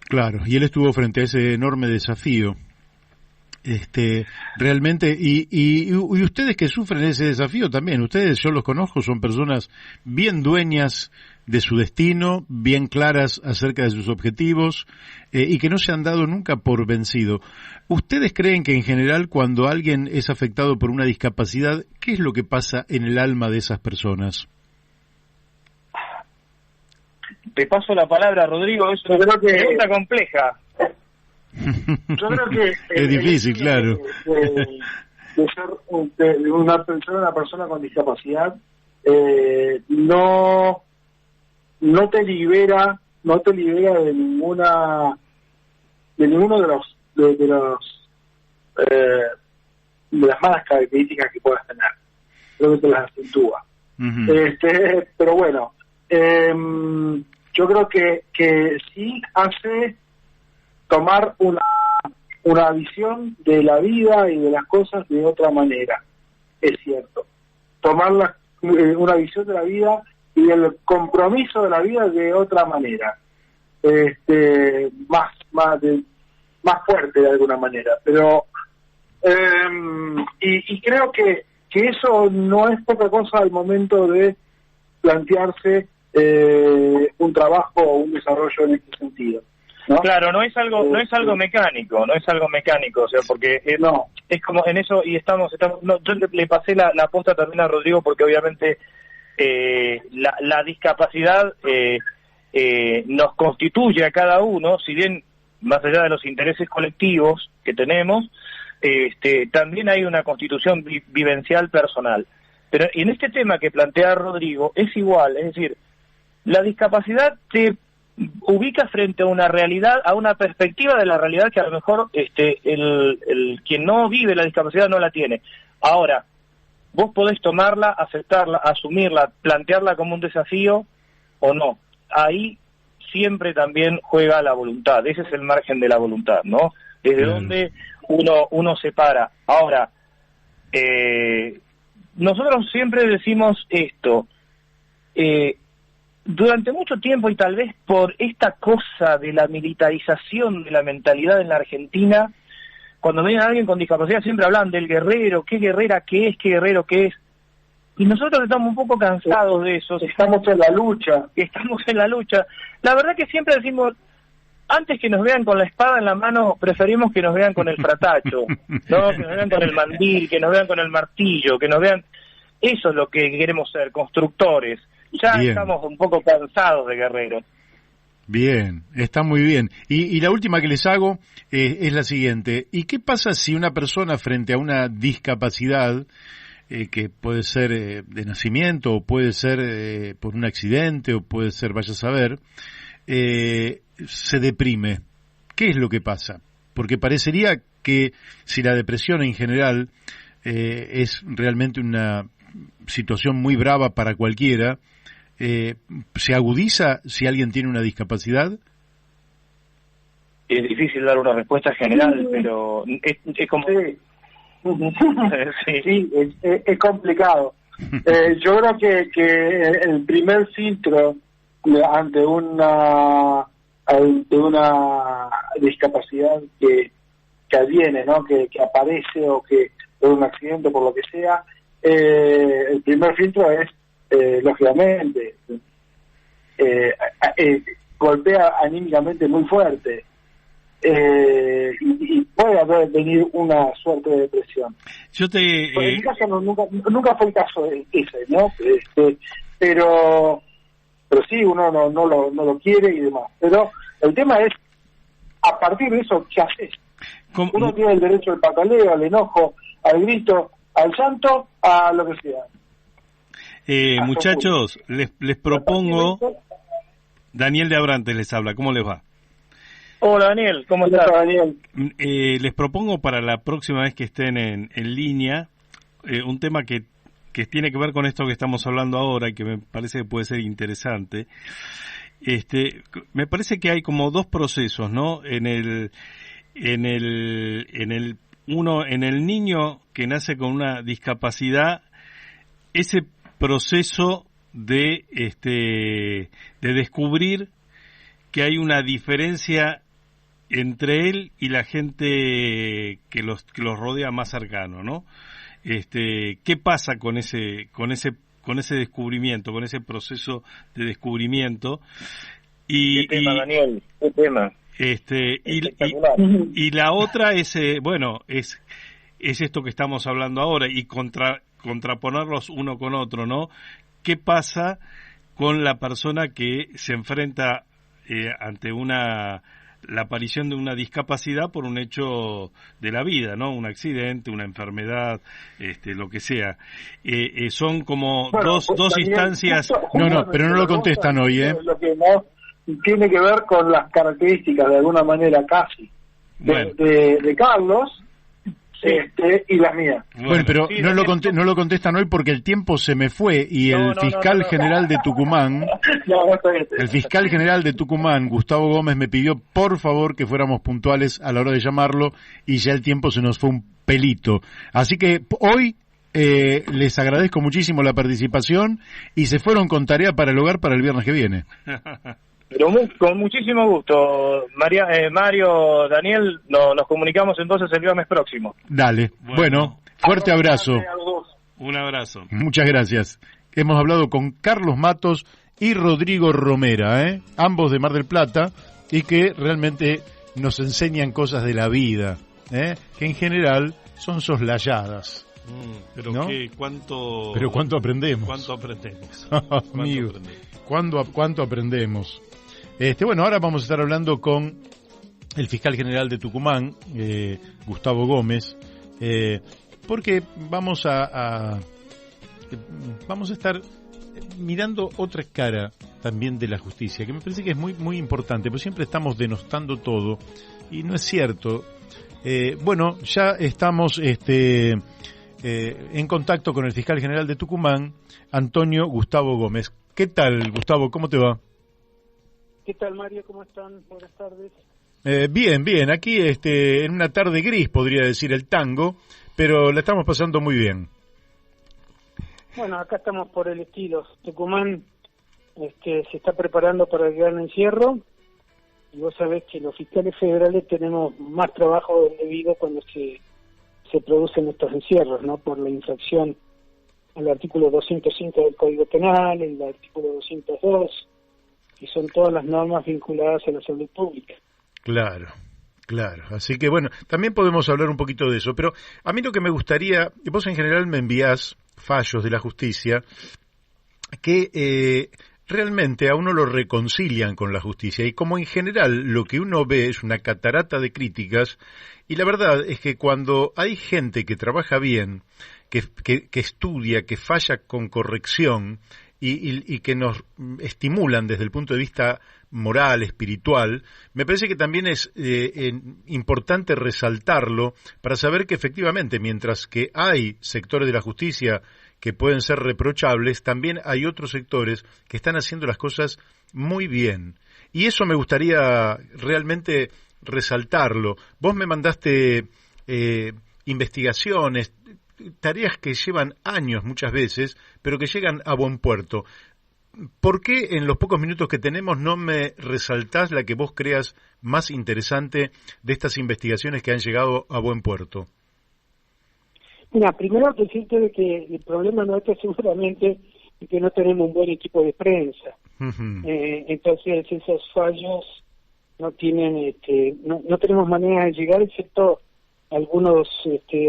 Claro. Y él estuvo frente a ese enorme desafío. Realmente, y ustedes que sufren ese desafío también, ustedes, yo los conozco, son personas bien dueñas de su destino, bien claras acerca de sus objetivos, y que no se han dado nunca por vencido. ¿Ustedes creen que en general cuando alguien es afectado por una discapacidad, qué es lo que pasa en el alma de esas personas? Te paso la palabra, Rodrigo, es una pregunta compleja. Yo creo que es difícil, claro. De ser una persona con discapacidad no te libera de ninguno de las malas características que puedas tener. Creo que te las acentúa. Uh-huh. Pero bueno, yo creo que sí hace tomar una visión de la vida y de las cosas de otra manera, es cierto. Tomar una visión de la vida y el compromiso de la vida de otra manera, más fuerte de alguna manera, pero y creo que eso no es poca cosa al momento de plantearse un trabajo o un desarrollo en este sentido, ¿no? Claro, no es algo mecánico, o sea, porque no es como en eso, y estamos no, yo le pasé la posta también a Rodrigo, porque obviamente la discapacidad nos constituye a cada uno, si bien más allá de los intereses colectivos que tenemos, también hay una constitución vivencial personal. Pero en este tema que plantea Rodrigo es igual, es decir, la discapacidad te ubica frente a una realidad, a una perspectiva de la realidad que a lo mejor el quien no vive la discapacidad no la tiene. Ahora, vos podés tomarla, aceptarla, asumirla, plantearla como un desafío o no. Ahí siempre también juega la voluntad, ese es el margen de la voluntad, ¿no? Desde donde uno se para. Ahora, nosotros siempre decimos esto, durante mucho tiempo, y tal vez por esta cosa de la militarización de la mentalidad en la Argentina, cuando ven a alguien con discapacidad siempre hablan del guerrero, qué guerrera que es, qué guerrero que es, y nosotros estamos un poco cansados de eso. Estamos en la lucha. La verdad que siempre decimos, antes que nos vean con la espada en la mano, preferimos que nos vean con el fratacho, ¿no? Que nos vean con el mandil, que nos vean con el martillo, que nos vean... Eso es lo que queremos ser, constructores. Ya Bien. estamos un poco cansados de guerreros. Bien, está muy bien. Y la última que les hago es la siguiente. ¿Y qué pasa si una persona frente a una discapacidad, que puede ser de nacimiento, o puede ser por un accidente, o puede ser, vaya a saber, se deprime? ¿Qué es lo que pasa? Porque parecería que si la depresión en general es realmente una situación muy brava para cualquiera, ¿se agudiza si alguien tiene una discapacidad? Es difícil dar una respuesta general, pero es como... Sí, es complicado. Yo creo que el primer filtro ante una discapacidad que adviene, ¿no? Que aparece, o que por un accidente, por lo que sea, el primer filtro es, lógicamente, golpea anímicamente muy fuerte, y puede venir una suerte de depresión. En mi caso nunca fue el caso ese, ¿no? Pero sí, uno no lo quiere y demás. Pero el tema es, a partir de eso, ¿qué haces? Uno tiene el derecho al pataleo, al enojo, al grito, al llanto, a lo que sea. Muchachos, les propongo... Daniel de Abrantes les habla, ¿cómo les va? Hola Daniel, ¿cómo estás? Daniel. Les propongo para la próxima vez que estén en línea un tema que tiene que ver con esto que estamos hablando ahora y que me parece que puede ser interesante. Me parece que hay como dos procesos, ¿no? En el niño que nace con una discapacidad, ese proceso de descubrir que hay una diferencia entre él y la gente que los rodea más cercano, ¿no? ¿Qué pasa con ese descubrimiento, con ese proceso de descubrimiento? ¿Qué tema, Daniel? ¿Qué tema? Y la otra es esto que estamos hablando ahora, y contraponerlos uno con otro, ¿no? ¿Qué pasa con la persona que se enfrenta ante la aparición de una discapacidad por un hecho de la vida, ¿no? Un accidente, una enfermedad, lo que sea. Son como dos No, instancias. pero no lo contestan hoy, ¿eh? Lo que no tiene que ver con las características, de alguna manera, casi, de Carlos, y las mías. Bueno, pero sí, no lo contestan hoy porque el tiempo se me fue y el fiscal general de Tucumán, el fiscal general de Tucumán, Gustavo Gómez, me pidió por favor que fuéramos puntuales a la hora de llamarlo, y ya el tiempo se nos fue un pelito. Así que hoy les agradezco muchísimo la participación y se fueron con tarea para el hogar para el viernes que viene. Pero con muchísimo gusto, Mario, Daniel, nos comunicamos entonces el viernes próximo. Dale, bueno, fuerte abrazo. Un abrazo. Muchas gracias. Hemos hablado con Carlos Matos y Rodrigo Romera, ambos de Mar del Plata, y que realmente nos enseñan cosas de la vida, que en general son soslayadas. Pero ¿no? ¿Cuánto aprendemos? ¿Cuánto aprendemos? Amigo, ¿cuánto aprendemos? Bueno, ahora vamos a estar hablando con el fiscal general de Tucumán, Gustavo Gómez, porque vamos a estar mirando otra cara también de la justicia, que me parece que es muy muy importante, porque siempre estamos denostando todo y no es cierto. Ya estamos en contacto con el fiscal general de Tucumán, Antonio Gustavo Gómez. ¿Qué tal, Gustavo? ¿Cómo te va? ¿Qué tal, Mario? ¿Cómo están? Buenas tardes. Bien. Aquí en una tarde gris, podría decir el tango, pero la estamos pasando muy bien. Bueno, acá estamos por el estilo. Tucumán se está preparando para el gran encierro y vos sabés que los fiscales federales tenemos más trabajo del debido cuando se producen estos encierros, ¿no? Por la infracción al artículo 205 del Código Penal, el artículo 202, y son todas las normas vinculadas a la salud pública. Claro. Así que bueno, también podemos hablar un poquito de eso, pero a mí lo que me gustaría, vos en general me enviás fallos de la justicia que realmente a uno lo reconcilian con la justicia, y como en general lo que uno ve es una catarata de críticas, y la verdad es que cuando hay gente que trabaja bien, que estudia, que falla con corrección y que nos estimulan desde el punto de vista moral, espiritual, me parece que también es importante resaltarlo para saber que efectivamente, mientras que hay sectores de la justicia que pueden ser reprochables, también hay otros sectores que están haciendo las cosas muy bien. Y eso me gustaría realmente resaltarlo. Vos me mandaste investigaciones, tareas que llevan años muchas veces, pero que llegan a buen puerto. ¿Por qué en los pocos minutos que tenemos no me resaltás la que vos creas más interesante de estas investigaciones que han llegado a buen puerto? Mira, primero decirte de que el problema nuestro seguramente es que no tenemos un buen equipo de prensa. Uh-huh. Entonces esos fallos no tienen, no tenemos manera de llegar, excepto algunos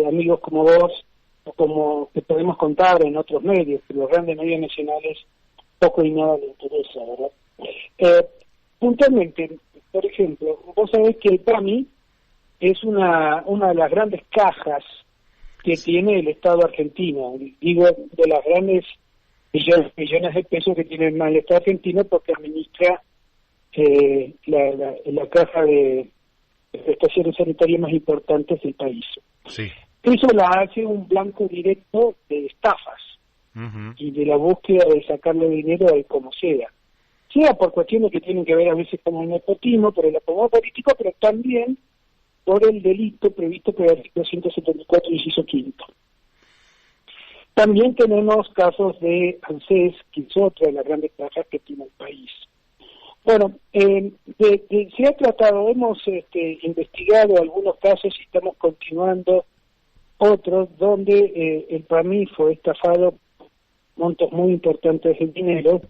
amigos como vos, o como que podemos contar en otros medios, que los grandes medios nacionales poco y nada les interesa, ¿verdad? Puntualmente, por ejemplo, vos sabés que el PAMI es una de las grandes cajas que tiene el Estado argentino, digo, de las grandes millones de pesos que tiene el Estado argentino, porque administra la caja de prestaciones sanitarias más importantes del país. Sí. Eso la hace un blanco directo de estafas. Uh-huh. Y de la búsqueda de sacarle dinero de como sea por cuestiones que tienen que ver a veces con el nepotismo, por el acomodo político, pero también por el delito previsto por el artículo 174, inciso quinto. También tenemos casos de ANSES, que es otra de las grandes cajas que tiene el país. Bueno, se ha tratado, hemos investigado algunos casos y estamos continuando otros donde el PAMI fue estafado montos muy importantes de dinero,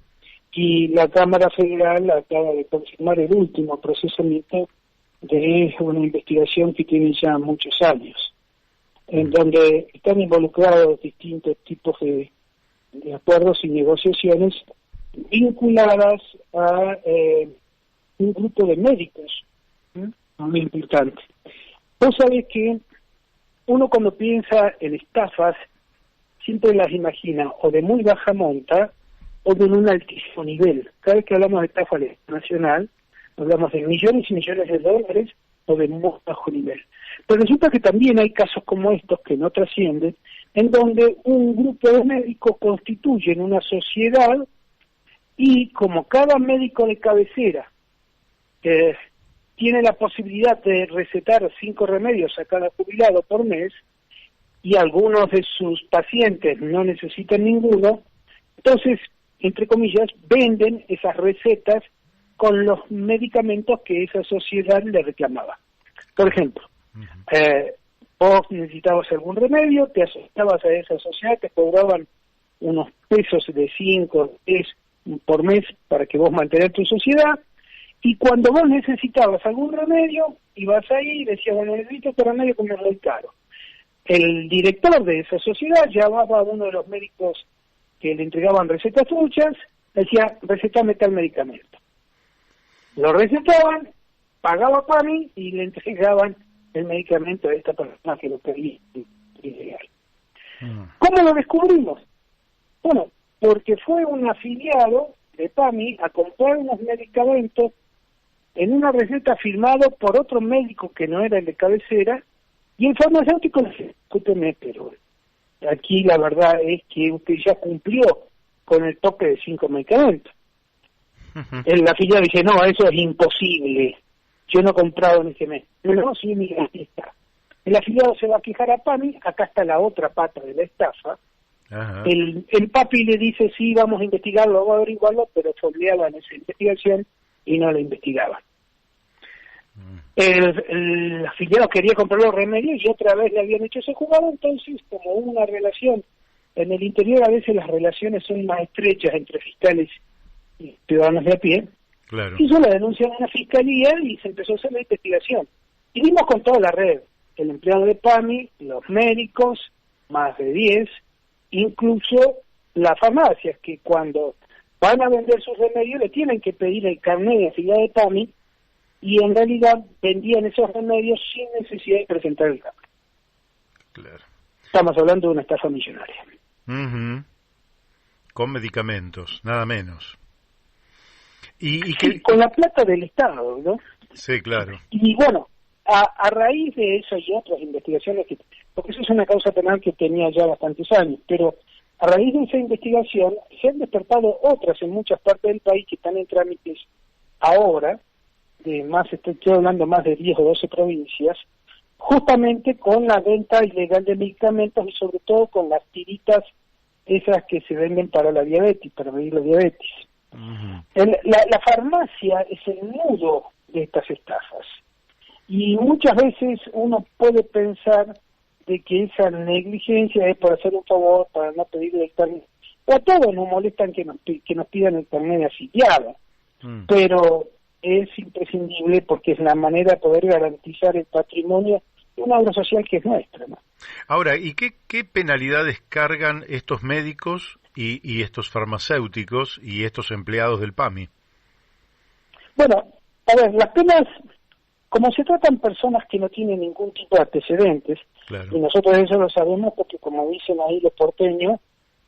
y la Cámara Federal acaba de confirmar el último procesamiento de una investigación que tiene ya muchos años, en donde están involucrados distintos tipos de acuerdos y negociaciones vinculadas a un grupo de médicos, muy importante. Vos sabés que uno cuando piensa en estafas siempre las imagina o de muy baja monta o de un altísimo nivel. Cada vez que hablamos de estafa nacional, hablamos de millones y millones de dólares o de muy bajo nivel. Pero resulta que también hay casos como estos que no trascienden, en donde un grupo de médicos constituyen una sociedad y como cada médico de cabecera tiene la posibilidad de recetar 5 remedios a cada jubilado por mes, y algunos de sus pacientes no necesitan ninguno, entonces, entre comillas, venden esas recetas con los medicamentos que esa sociedad le reclamaba. Por ejemplo, vos necesitabas algún remedio, te asociabas a esa sociedad, te cobraban unos pesos de 5, 10 por mes para que vos mantengas tu sociedad, y cuando vos necesitabas algún remedio, ibas ahí y decías, bueno, necesito este remedio que me es muy caro. El director de esa sociedad llamaba a uno de los médicos que le entregaban recetas truchas, decía, recetame tal medicamento. Lo recetaban, pagaba PAMI y le entregaban el medicamento a esta persona que lo pedía ilegal. ¿Cómo lo descubrimos? Bueno, porque fue un afiliado de PAMI a comprar unos medicamentos en una receta firmado por otro médico que no era el de cabecera, y el farmacéutico le dice, escúcheme, pero aquí la verdad es que usted ya cumplió con el tope de 5 medicamentos. El afiliado dice, no, eso es imposible, yo no he comprado en este mes. No, sí, mira, aquí está. El afiliado se va a quejar a PAMI, acá está la otra pata de la estafa. El papi le dice, sí, vamos a investigarlo, vamos a averiguarlo, pero foldeaban esa investigación y no la investigaban. El afiliado quería comprar los remedios y otra vez le habían hecho ese jugado, entonces como una relación en el interior, a veces las relaciones son más estrechas entre fiscales y ciudadanos de a pie. Claro. Hizo la denuncia en una fiscalía y se empezó a hacer la investigación. Y vimos con toda la red, el empleado de PAMI, los médicos, más de 10, incluso las farmacias, que cuando van a vender sus remedios le tienen que pedir el carnet de afiliado de PAMI, y en realidad vendían esos remedios sin necesidad de presentar el carnet. Claro. Estamos hablando de una estafa millonaria. Con medicamentos, nada menos. Sí, con la plata del Estado, ¿no? Sí, claro. Y bueno, a raíz de eso y otras investigaciones, porque eso es una causa penal que tenía ya bastantes años, pero a raíz de esa investigación se han despertado otras en muchas partes del país que están en trámites ahora, estoy hablando más de 10 o 12 provincias, justamente con la venta ilegal de medicamentos y sobre todo con las tiritas esas que se venden para la diabetes, para medir la diabetes. La farmacia es el nudo de estas estafas y muchas veces uno puede pensar de que esa negligencia es por hacer un favor, para no pedirle el carnet. A todos nos molestan que nos pidan el carnet de afiliado, pero es imprescindible porque es la manera de poder garantizar el patrimonio de una obra social que es nuestra, ¿no? Ahora, ¿y qué penalidades cargan estos médicos y estos farmacéuticos y estos empleados del PAMI? Bueno, a ver, las penas, como se tratan personas que no tienen ningún tipo de antecedentes, claro, y nosotros eso lo sabemos porque, como dicen ahí los porteños,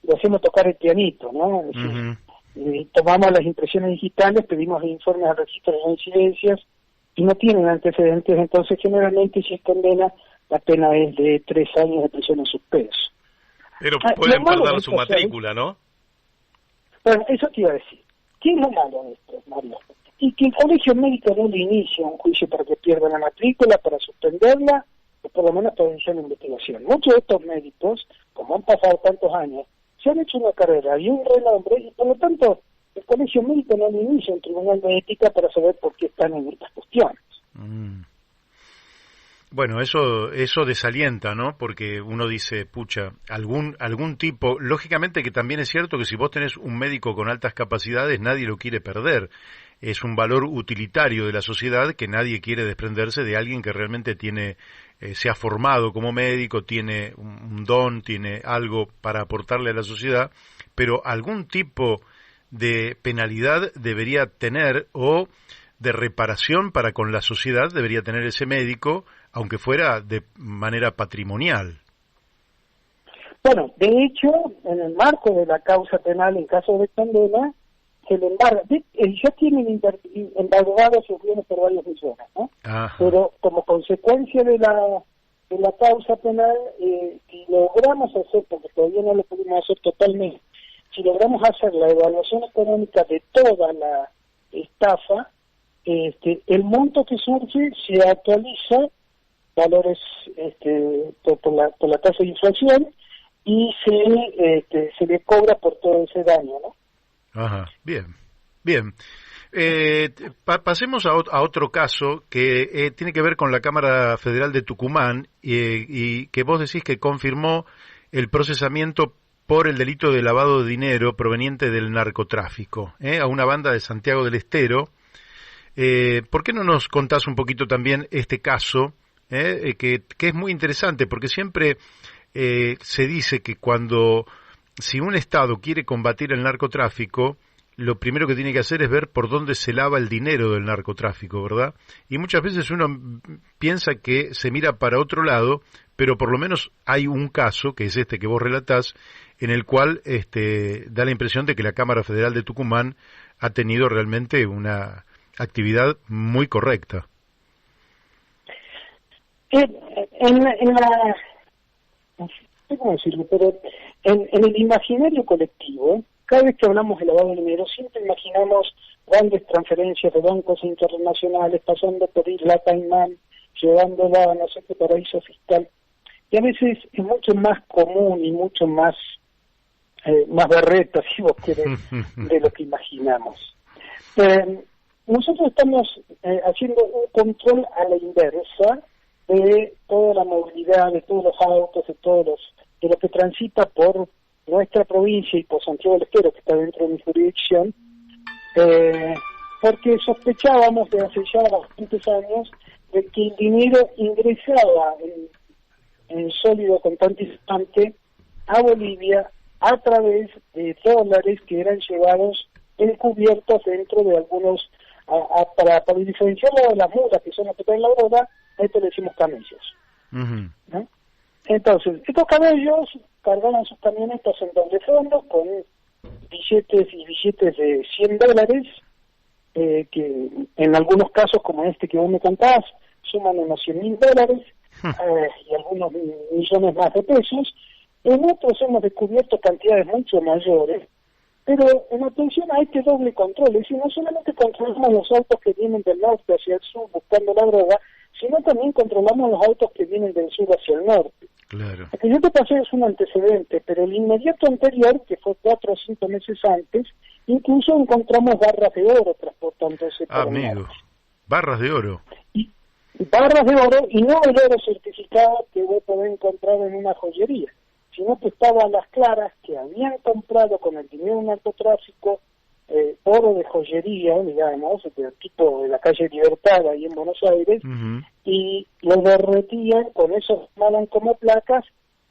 le hacemos tocar el pianito, ¿no? Es decir, tomamos las impresiones digitales, pedimos informes al registro de incidencias y no tienen antecedentes, entonces generalmente si es condena, la pena es de 3 años de prisión en suspenso. Pero pueden perder su matrícula, ¿no? Bueno, eso te iba a decir. ¿Qué es lo malo de esto, Mario? Y que el colegio médico no le inicia un juicio para que pierda la matrícula, para suspenderla, o por lo menos para iniciar la investigación. Muchos de estos médicos, como han pasado tantos años, se han hecho una carrera y un renombre, y por lo tanto el colegio médico no le inicia un tribunal de ética para saber por qué están en estas cuestiones. Bueno, eso desalienta, ¿no? Porque uno dice, pucha, algún tipo, lógicamente que también es cierto que si vos tenés un médico con altas capacidades, nadie lo quiere perder. Es un valor utilitario de la sociedad que nadie quiere desprenderse de alguien que realmente se ha formado como médico, tiene un don, tiene algo para aportarle a la sociedad, pero algún tipo de penalidad debería tener o de reparación para con la sociedad debería tener ese médico, aunque fuera de manera patrimonial. Bueno, de hecho, en el marco de la causa penal en caso de condena, se le embarga, ya tienen embargados sus bienes por varios millones, ¿no? Ajá. Pero como consecuencia de la causa penal, si logramos hacer, porque todavía no lo pudimos hacer totalmente, si logramos hacer la evaluación económica de toda la estafa, el monto que surge se actualiza valores por la tasa de inflación y se le cobra por todo ese daño, ¿no? Ajá, bien. Pasemos a otro caso que tiene que ver con la Cámara Federal de Tucumán y que vos decís que confirmó el procesamiento por el delito de lavado de dinero proveniente del narcotráfico a una banda de Santiago del Estero. ¿Por qué no nos contás un poquito también este caso, que es muy interesante? Porque siempre se dice que si un Estado quiere combatir el narcotráfico, lo primero que tiene que hacer es ver por dónde se lava el dinero del narcotráfico, ¿verdad? Y muchas veces uno piensa que se mira para otro lado, pero por lo menos hay un caso, que es este que vos relatás, en el cual da la impresión de que la Cámara Federal de Tucumán ha tenido realmente una actividad muy correcta. ¿Cómo decirlo? Pero en el imaginario colectivo, cada vez que hablamos de lavado de dinero, siempre imaginamos grandes transferencias de bancos internacionales, pasando por Isla Caimán, llevándola a no sé qué paraíso fiscal. Y a veces es mucho más común y mucho más berreta, si vos querés, de lo que imaginamos. Nosotros estamos haciendo un control a la inversa de toda la movilidad, de todos los autos, de lo que transita por nuestra provincia y por Santiago del Estero, que está dentro de mi jurisdicción, porque sospechábamos de hace ya bastantes años de que el dinero ingresaba en sólido contante a Bolivia a través de dólares que eran llevados encubiertos dentro de algunos, para diferenciarlo de las mulas, que son las que traen la droga, a esto le decimos camellos. Uh-huh. ¿No? Entonces, estos camellos cargaban sus camionetas en doble fondo con billetes de $100, que en algunos casos, como este que vos me contás, suman unos $100,000 y algunos millones más de pesos. En otros hemos descubierto cantidades mucho mayores, pero en atención a este doble control, es decir, no solamente controlamos los autos que vienen del norte hacia el sur buscando la droga, sino también controlamos los autos que vienen del sur hacia el norte. Claro. Lo que yo te pasé es un antecedente, pero el inmediato anterior, que fue 4 o 5 meses antes, incluso encontramos barras de oro transportándose por el amigo, norte. Barras de oro. Y barras de oro, y no el oro certificado que vos podés encontrar en una joyería, sino que estaba a las claras que habían comprado con el dinero del narcotráfico oro de joyería, digamos, del tipo de la calle Libertad, ahí en Buenos Aires, Uh-huh. y lo derretían, con eso tomaban como placas,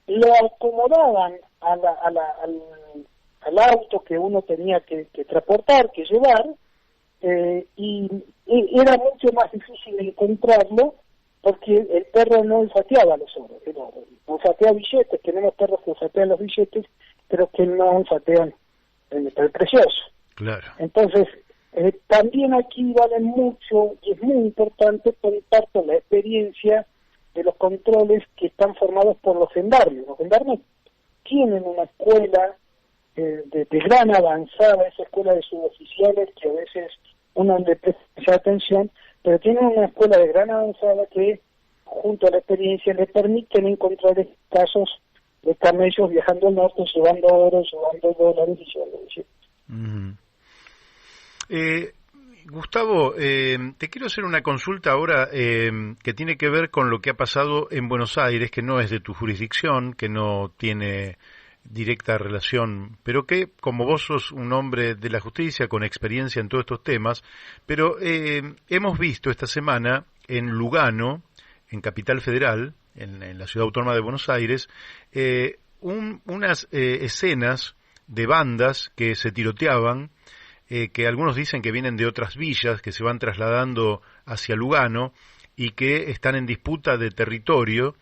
lo acomodaban al auto que uno tenía que transportar, que llevar, y era mucho más difícil encontrarlo, porque el perro no olfateaba los oros, olfatea billetes, tenemos perros que olfatean los billetes, pero que no olfatean el precioso. Claro. Entonces, también aquí vale mucho, y es muy importante contar con la experiencia de los controles que están formados por los gendarmes. Los gendarmes tienen una escuela de gran avanzada, esa escuela de suboficiales que a veces uno le presta atención, pero tienen una escuela de gran avanzada que, junto a la experiencia, le permiten encontrar casos de camellos viajando al norte, llevando oro, llevando dólares y llevando billetes. Uh-huh. Gustavo, te quiero hacer una consulta ahora que tiene que ver con lo que ha pasado en Buenos Aires, que no es de tu jurisdicción, que no tiene directa relación, pero que, como vos sos un hombre de la justicia con experiencia en todos estos temas, pero hemos visto esta semana en Lugano, en Capital Federal, en la Ciudad Autónoma de Buenos Aires, unas escenas de bandas que se tiroteaban, que algunos dicen que vienen de otras villas, que se van trasladando hacia Lugano y que están en disputa de territorio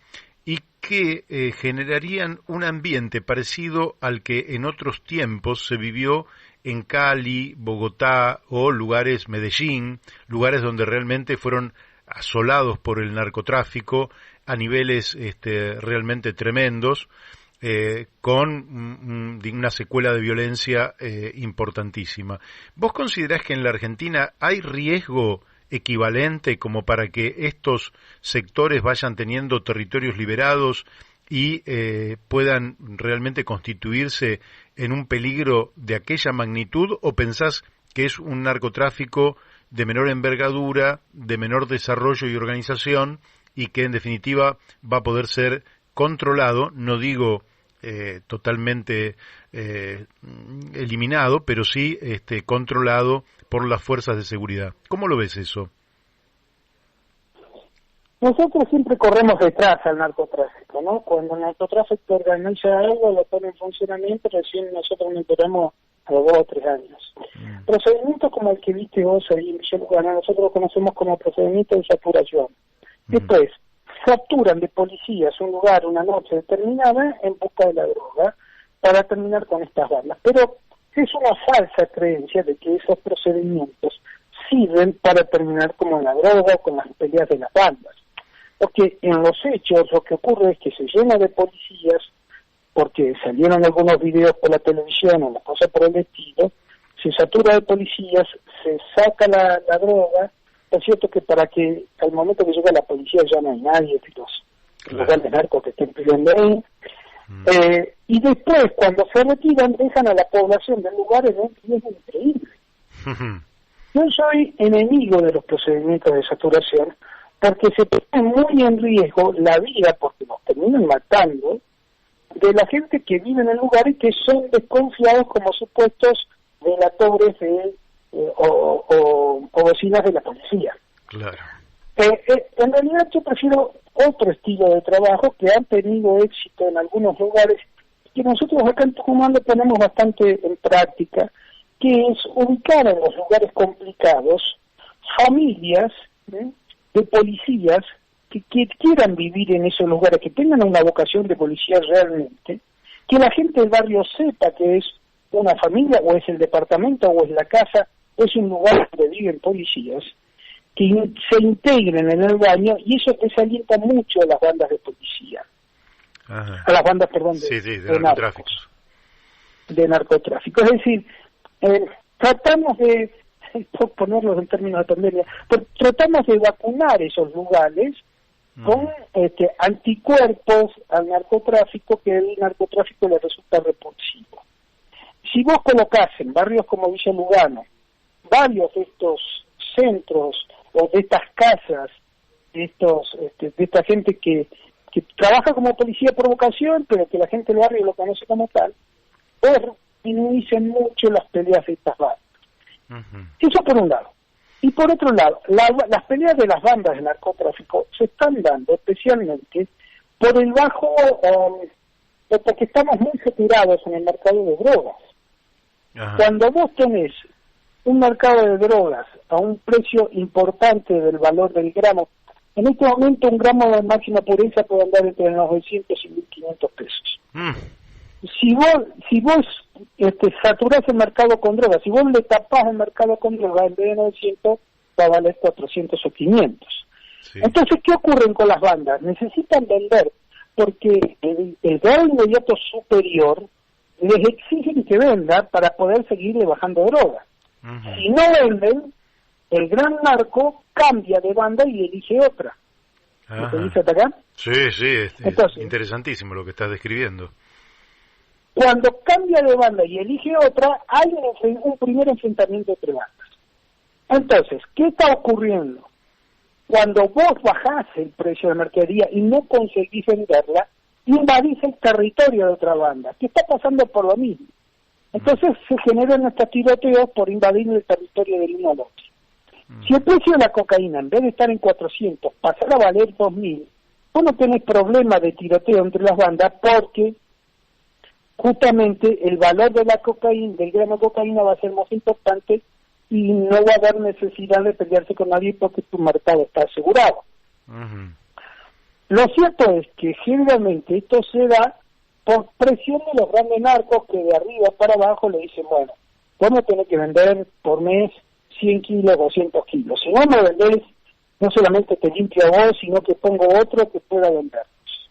y que generarían un ambiente parecido al que en otros tiempos se vivió en Cali, Bogotá o lugares, Medellín, lugares donde realmente fueron asolados por el narcotráfico a niveles realmente tremendos, con una secuela de violencia importantísima. ¿Vos considerás que en la Argentina hay riesgo equivalente como para que estos sectores vayan teniendo territorios liberados y puedan realmente constituirse en un peligro de aquella magnitud, o pensás que es un narcotráfico de menor envergadura, de menor desarrollo y organización, y que en definitiva va a poder ser controlado, no digo totalmente eliminado, pero sí controlado por las fuerzas de seguridad? ¿Cómo lo ves eso? Nosotros siempre corremos detrás al narcotráfico, ¿no? Cuando el narcotráfico organiza algo, lo pone en funcionamiento, recién nosotros nos enteramos a los 2 o 3 años. Procedimientos como el que viste vos ahí en Villa Lugano, nosotros lo conocemos como procedimiento de saturación. Esto es, capturan de policías un lugar una noche determinada en busca de la droga para terminar con estas bandas. Pero es una falsa creencia de que esos procedimientos sirven para terminar como la droga o con las peleas de las bandas. Porque en los hechos lo que ocurre es que se llena de policías, porque salieron algunos videos por la televisión o las cosas por el estilo, se satura de policías, se saca la droga. Es cierto que para que al momento que llega la policía ya no hay nadie de los lugares narcos que estén pidiendo ahí. Y después, cuando se retiran, dejan a la población del lugar en un riesgo increíble. Yo soy enemigo de los procedimientos de saturación porque se pone muy en riesgo la vida, porque nos terminan matando, de la gente que vive en el lugar y que son desconfiados como supuestos delatores o vecinas de la policía. Claro. En realidad yo prefiero otro estilo de trabajo que han tenido éxito en algunos lugares, que nosotros acá en Tucumán lo ponemos bastante en práctica, que es ubicar en los lugares complicados familias de policías que quieran vivir en esos lugares, que tengan una vocación de policía realmente, que la gente del barrio sepa que es una familia, o es el departamento, o es la casa, o es un lugar donde viven policías, que se integren en el baño, y eso desalienta mucho a las bandas de policía. Ajá. A las bandas, perdón, de narcotráfico. De narcotráfico. Es decir, tratamos de, por ponerlo en términos de pandemia, tratamos de vacunar esos lugares con anticuerpos al narcotráfico, que el narcotráfico le resulta repulsivo. Si vos colocás en barrios como Villa Lugano varios de estos centros o de estas casas, de esta gente que trabaja como policía por vocación, pero que la gente del barrio lo conoce como tal, pues disminuyen mucho las peleas de estas bandas. Eso por un lado. Y por otro lado, las peleas de las bandas de narcotráfico se están dando especialmente por el bajo, porque estamos muy saturados en el mercado de drogas. Ajá. Cuando vos tenés un mercado de drogas a un precio importante del valor del gramo, en este momento un gramo de máxima pureza puede andar entre 900 y 1.500 pesos. Si vos saturás el mercado con drogas, si vos le tapás el mercado con drogas, en vez de 900 va a valer 400 o 500. Sí. Entonces, ¿qué ocurre con las bandas? Necesitan vender, porque el grado inmediato superior les exigen que vendan para poder seguirle bajando drogas. Si no venden, el gran narco cambia de banda y elige otra. ¿Me dice hasta acá? Sí, es interesantísimo lo que estás describiendo. Cuando cambia de banda y elige otra, hay un primer enfrentamiento entre bandas. Entonces, ¿qué está ocurriendo? Cuando vos bajás el precio de mercadería y no conseguís venderla, invadís el territorio de otra banda, que está pasando por lo mismo. Entonces se generan estos tiroteos por invadir el territorio del uno al otro. Si el precio de la cocaína, en vez de estar en 400, pasara a valer 2.000, vos no tenés problema de tiroteo entre las bandas, porque justamente el valor de la cocaína, del gramo de cocaína, va a ser más importante y no va a haber necesidad de pelearse con nadie porque tu mercado está asegurado. Lo cierto es que generalmente esto se da por presión de los grandes narcos, que de arriba para abajo le dicen, bueno, vos me tenés que vender por mes 100 kilos, 200 kilos. Si no me vendés, no solamente te limpio a vos, sino que pongo otro que pueda vendernos.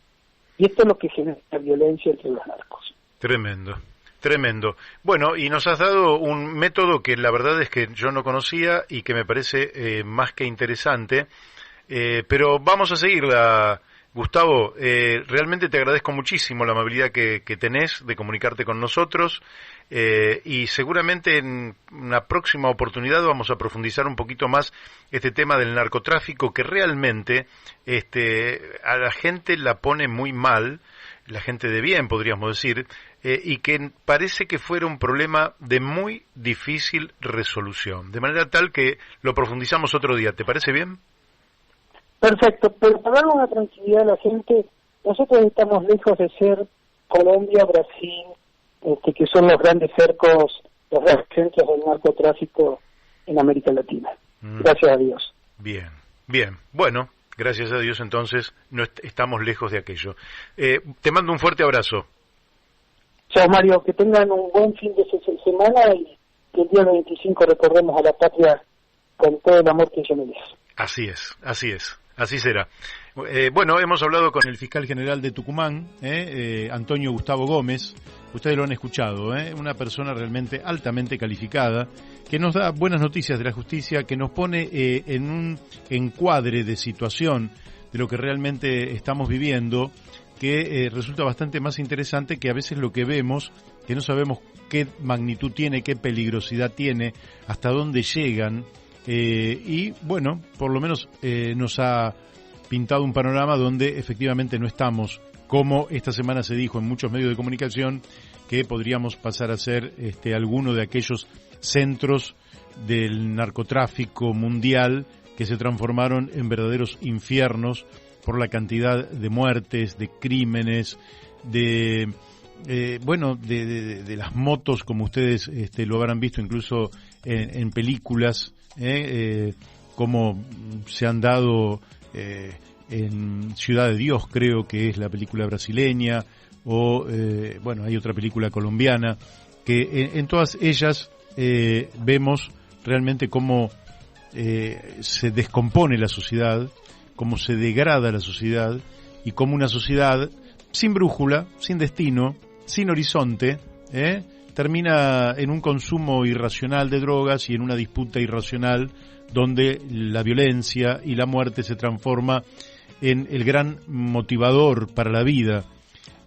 Y esto es lo que genera la violencia entre los narcos. Tremendo. Tremendo. Bueno, y nos has dado un método que la verdad es que yo no conocía y que me parece más que interesante, pero vamos a seguirla, Gustavo. Realmente te agradezco muchísimo la amabilidad que tenés de comunicarte con nosotros, y seguramente en una próxima oportunidad vamos a profundizar un poquito más este tema del narcotráfico, que realmente a la gente la pone muy mal, la gente de bien, podríamos decir, y que parece que fuera un problema de muy difícil resolución, de manera tal que lo profundizamos otro día. ¿Te parece bien? Perfecto, pero para dar una tranquilidad a la gente, nosotros estamos lejos de ser Colombia, Brasil, que son los grandes cercos, los grandes centros del narcotráfico en América Latina. Gracias a Dios. Bien, bien. Bueno, gracias a Dios entonces no estamos lejos de aquello. Te mando un fuerte abrazo. Chao, Mario, que tengan un buen fin de semana y que el día 25 recordemos a la patria con todo el amor que ella merece. Así es, así será. Bueno, hemos hablado con el fiscal general de Tucumán, Antonio Gustavo Gómez. Ustedes lo han escuchado, una persona realmente altamente calificada, que nos da buenas noticias de la justicia, que nos pone en un encuadre de situación de lo que realmente estamos viviendo, que resulta bastante más interesante que a veces lo que vemos, que no sabemos qué magnitud tiene, qué peligrosidad tiene, hasta dónde llegan, y bueno, por lo menos nos ha pintado un panorama donde efectivamente no estamos, como esta semana se dijo en muchos medios de comunicación, que podríamos pasar a ser alguno de aquellos centros del narcotráfico mundial que se transformaron en verdaderos infiernos por la cantidad de muertes, de crímenes, de las motos, como ustedes lo habrán visto incluso en películas, como se han dado en Ciudad de Dios, creo que es la película brasileña, o hay otra película colombiana, que en todas ellas vemos realmente cómo se descompone la sociedad, cómo se degrada la sociedad, y cómo una sociedad sin brújula, sin destino, sin horizonte, termina en un consumo irracional de drogas y en una disputa irracional donde la violencia y la muerte se transforma en el gran motivador para la vida.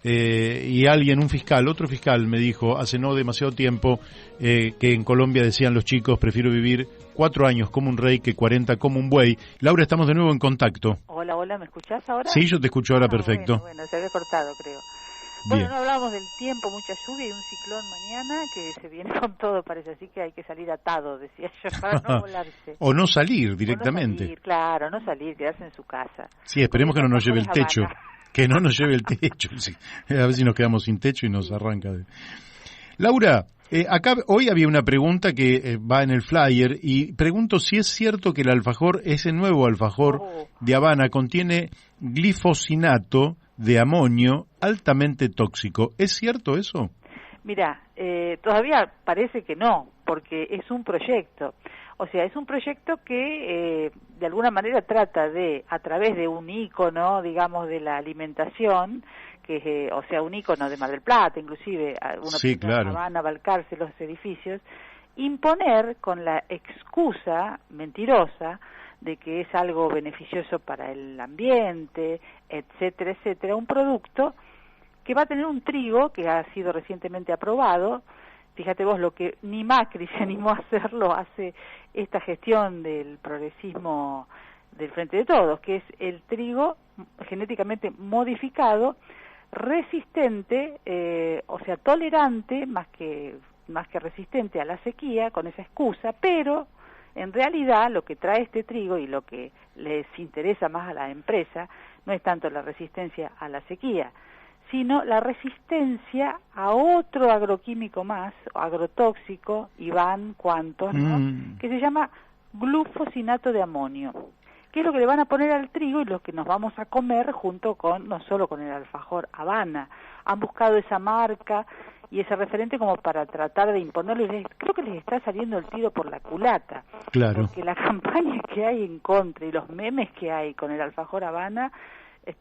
Y otro fiscal me dijo hace no demasiado tiempo, que en Colombia decían los chicos: prefiero vivir 4 años como un rey que 40 como un buey. Laura, estamos de nuevo en contacto. Hola, ¿me escuchás ahora? Sí, yo te escucho ahora perfecto. Bueno, se había cortado, creo. Bien. Bueno, no hablábamos del tiempo, mucha lluvia y un ciclón mañana que se viene con todo, parece, así que hay que salir atado, decía yo, para no volarse. O no salir directamente. No salir, claro, no salir, quedarse en su casa. Sí, esperemos que no nos lleve el techo. Que no nos lleve el techo. Sí. A ver si nos quedamos sin techo y nos arranca. Laura, acá hoy había una pregunta que va en el flyer y pregunto si es cierto que el alfajor, ese nuevo alfajor de Habana, contiene glifosinato de amonio altamente tóxico. ¿Es cierto eso? Mira, todavía parece que no, porque es un proyecto. O sea, es un proyecto que de alguna manera trata de, a través de un ícono, digamos, de la alimentación, que un ícono de Mar del Plata, inclusive, claro, Habana, Balcarce, los edificios, imponer con la excusa mentirosa de que es algo beneficioso para el ambiente, etcétera, etcétera, un producto que va a tener un trigo que ha sido recientemente aprobado. Fíjate vos lo que ni Macri se animó a hacerlo, hace esta gestión del progresismo del Frente de Todos, que es el trigo genéticamente modificado, resistente, tolerante, más que resistente a la sequía, con esa excusa, pero en realidad lo que trae este trigo y lo que les interesa más a la empresa no es tanto la resistencia a la sequía, sino la resistencia a otro agroquímico más, agrotóxico, y van cuantos, ¿no? Que se llama glufosinato de amonio, que es lo que le van a poner al trigo y lo que nos vamos a comer junto con, no solo con el alfajor Habana. Han buscado esa marca y ese referente como para tratar de imponerlo, y creo que les está saliendo el tiro por la culata. Claro. Porque la campaña que hay en contra y los memes que hay con el alfajor Habana,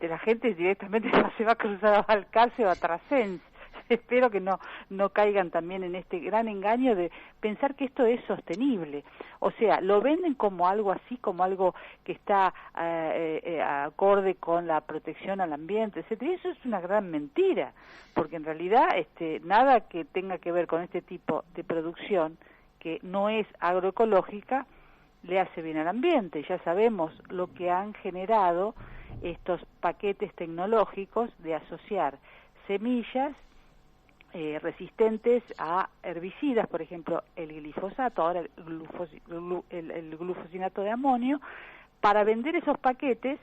la gente directamente se va a cruzar a Balcarce o a Trasens, espero que no caigan también en este gran engaño de pensar que esto es sostenible. O sea, lo venden como algo así, como algo que está acorde con la protección al ambiente, etcétera. Y eso es una gran mentira, porque en realidad nada que tenga que ver con este tipo de producción que no es agroecológica le hace bien al ambiente. Ya sabemos lo que han generado estos paquetes tecnológicos de asociar semillas resistentes a herbicidas, por ejemplo el glifosato, ahora el glufosinato de amonio, para vender esos paquetes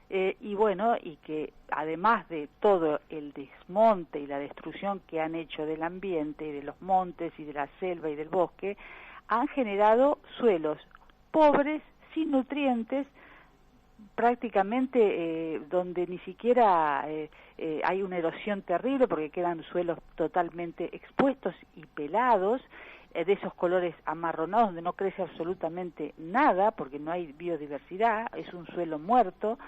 y que además de todo el desmonte y la destrucción que han hecho del ambiente y de los montes y de la selva y del bosque, han generado suelos pobres, sin nutrientes, prácticamente donde ni siquiera hay una erosión terrible porque quedan suelos totalmente expuestos y pelados, de esos colores amarronados donde no crece absolutamente nada porque no hay biodiversidad, es un suelo muerto.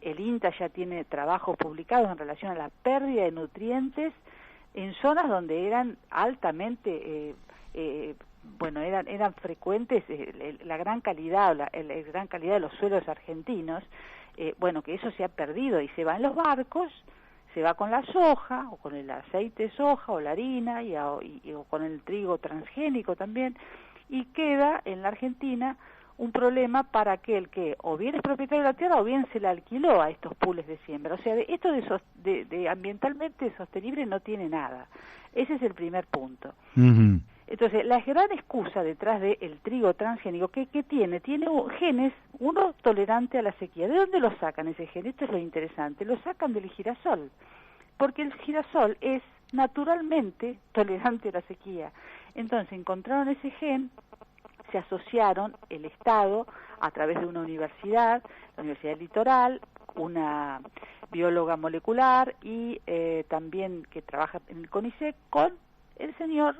El INTA ya tiene trabajos publicados en relación a la pérdida de nutrientes en zonas donde eran altamente eran frecuentes la gran calidad la gran calidad de los suelos argentinos, que eso se ha perdido y se va en los barcos, se va con la soja o con el aceite de soja o la harina o con el trigo transgénico también, y queda en la Argentina un problema para aquel que o bien es propietario de la tierra o bien se la alquiló a estos pools de siembra. O sea, esto de ambientalmente sostenible no tiene nada. Ese es el primer punto. Uh-huh. Entonces, la gran excusa detrás del trigo transgénico, ¿qué tiene? Tiene genes, uno tolerante a la sequía. ¿De dónde lo sacan ese gen? Esto es lo interesante. Lo sacan del girasol, porque el girasol es naturalmente tolerante a la sequía. Entonces, encontraron ese gen, se asociaron el Estado a través de una universidad, la Universidad del Litoral, una bióloga molecular y también que trabaja en el CONICET, con el señor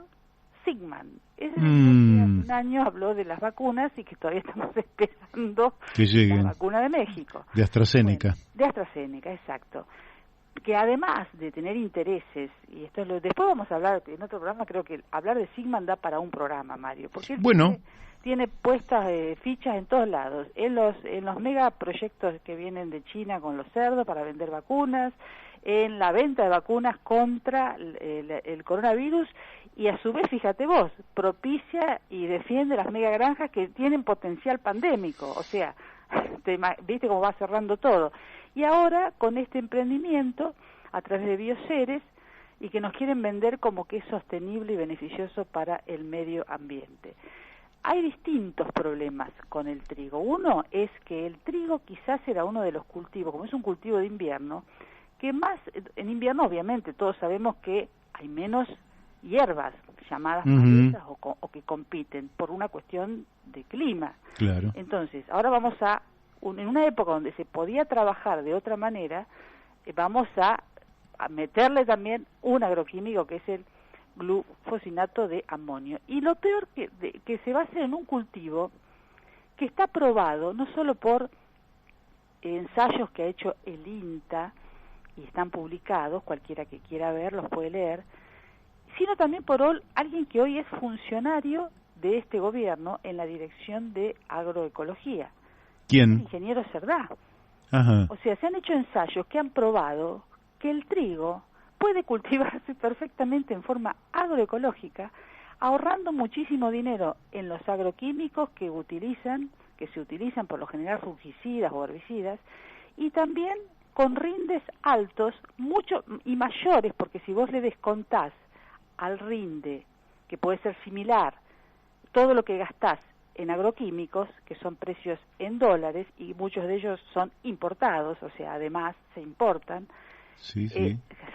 Sigman. Es el que hace un año habló de las vacunas y que todavía estamos esperando la vacuna de México. De AstraZeneca. Bueno, de AstraZeneca, exacto. Que además de tener intereses, y esto es después vamos a hablar en otro programa, creo que hablar de Sigman da para un programa, Mario, porque él tiene puestas fichas en todos lados, en los megaproyectos que vienen de China con los cerdos para vender vacunas, en la venta de vacunas contra el coronavirus, y a su vez, fíjate vos, propicia y defiende las megagranjas que tienen potencial pandémico. O sea, viste cómo va cerrando todo. Y ahora, con este emprendimiento, a través de Bioceres, y que nos quieren vender como que es sostenible y beneficioso para el medio ambiente. Hay distintos problemas con el trigo. Uno es que el trigo quizás era uno de los cultivos, como es un cultivo de invierno, que más, en invierno obviamente todos sabemos que hay menos hierbas llamadas malezas o que compiten por una cuestión de clima. Claro. Entonces, ahora vamos en una época donde se podía trabajar de otra manera, vamos a meterle también un agroquímico que es el glufosinato de amonio. Y lo peor que se va a hacer en un cultivo que está probado no solo por ensayos que ha hecho el INTA y están publicados, cualquiera que quiera ver los puede leer, sino también por alguien que hoy es funcionario de este gobierno en la Dirección de Agroecología. ¿Quién? El ingeniero Cerdá. Ajá. O sea, se han hecho ensayos que han probado que el trigo puede cultivarse perfectamente en forma agroecológica, ahorrando muchísimo dinero en los agroquímicos que se utilizan por lo general fungicidas o herbicidas, y también con rindes altos, mucho y mayores, porque si vos le descontás al rinde, que puede ser similar, todo lo que gastás en agroquímicos, que son precios en dólares, y muchos de ellos son importados, o sea, además se importan,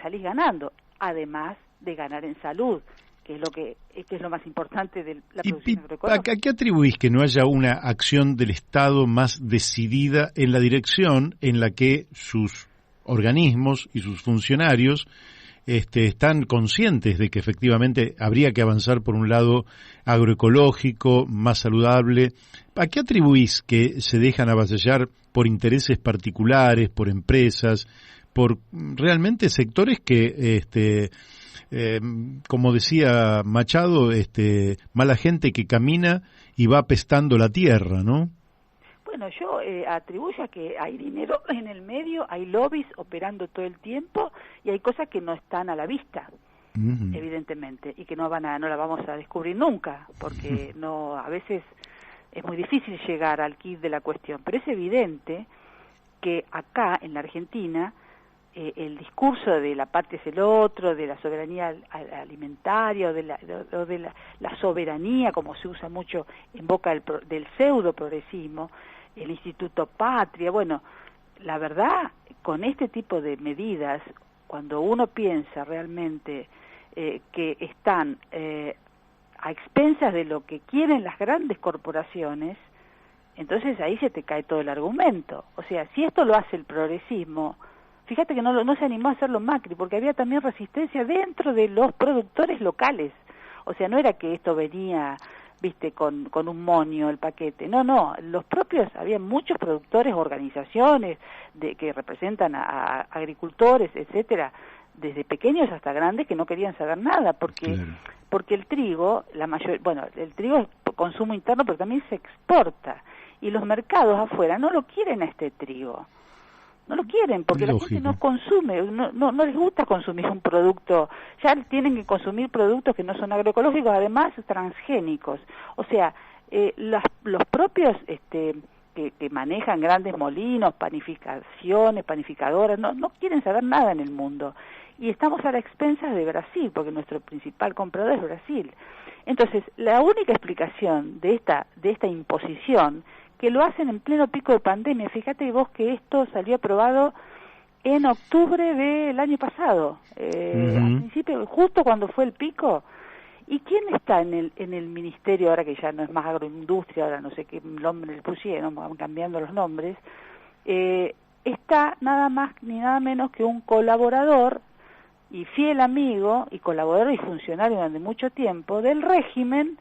salís ganando, además de ganar en salud, que es lo más importante de la producción agroecológica. ¿A qué atribuís que no haya una acción del Estado más decidida en la dirección en la que sus organismos y sus funcionarios están conscientes de que efectivamente habría que avanzar por un lado agroecológico, más saludable? ¿A qué atribuís que se dejan avasallar por intereses particulares, por empresas, por realmente sectores que, como decía Machado, mala gente que camina y va apestando la tierra, ¿no? Bueno, yo atribuyo a que hay dinero en el medio, hay lobbies operando todo el tiempo y hay cosas que no están a la vista, evidentemente, y que no la vamos a descubrir nunca, porque no, a veces es muy difícil llegar al quid de la cuestión, pero es evidente que acá en la Argentina el discurso de la patria es el otro, de la soberanía alimentaria o de la soberanía, como se usa mucho en boca del pseudo progresismo, el Instituto Patria, bueno, la verdad, con este tipo de medidas, cuando uno piensa realmente que están a expensas de lo que quieren las grandes corporaciones, entonces ahí se te cae todo el argumento. O sea, si esto lo hace el progresismo, fíjate que no se animó a hacerlo Macri, porque había también resistencia dentro de los productores locales. O sea, no era que esto venía, viste, con un moño el paquete. No, los propios, había muchos productores, organizaciones que representan a agricultores, etcétera, desde pequeños hasta grandes, que no querían saber nada, porque el trigo, el trigo es consumo interno, pero también se exporta, y los mercados afuera no lo quieren a este trigo. No lo quieren, porque la gente no consume, no les gusta consumir un producto, ya tienen que consumir productos que no son agroecológicos, además transgénicos. O sea, los propios que manejan grandes molinos, panificadoras, no quieren saber nada en el mundo. Y estamos a la expensas de Brasil, porque nuestro principal comprador es Brasil. Entonces, la única explicación de esta imposición, que lo hacen en pleno pico de pandemia. Fíjate vos que esto salió aprobado en octubre del año pasado, al principio, justo cuando fue el pico. ¿Y quién está en el ministerio ahora, que ya no es más agroindustria, ahora no sé qué nombre le pusieron, van cambiando los nombres? Está nada más ni nada menos que un colaborador y fiel amigo y colaborador y funcionario durante mucho tiempo del régimen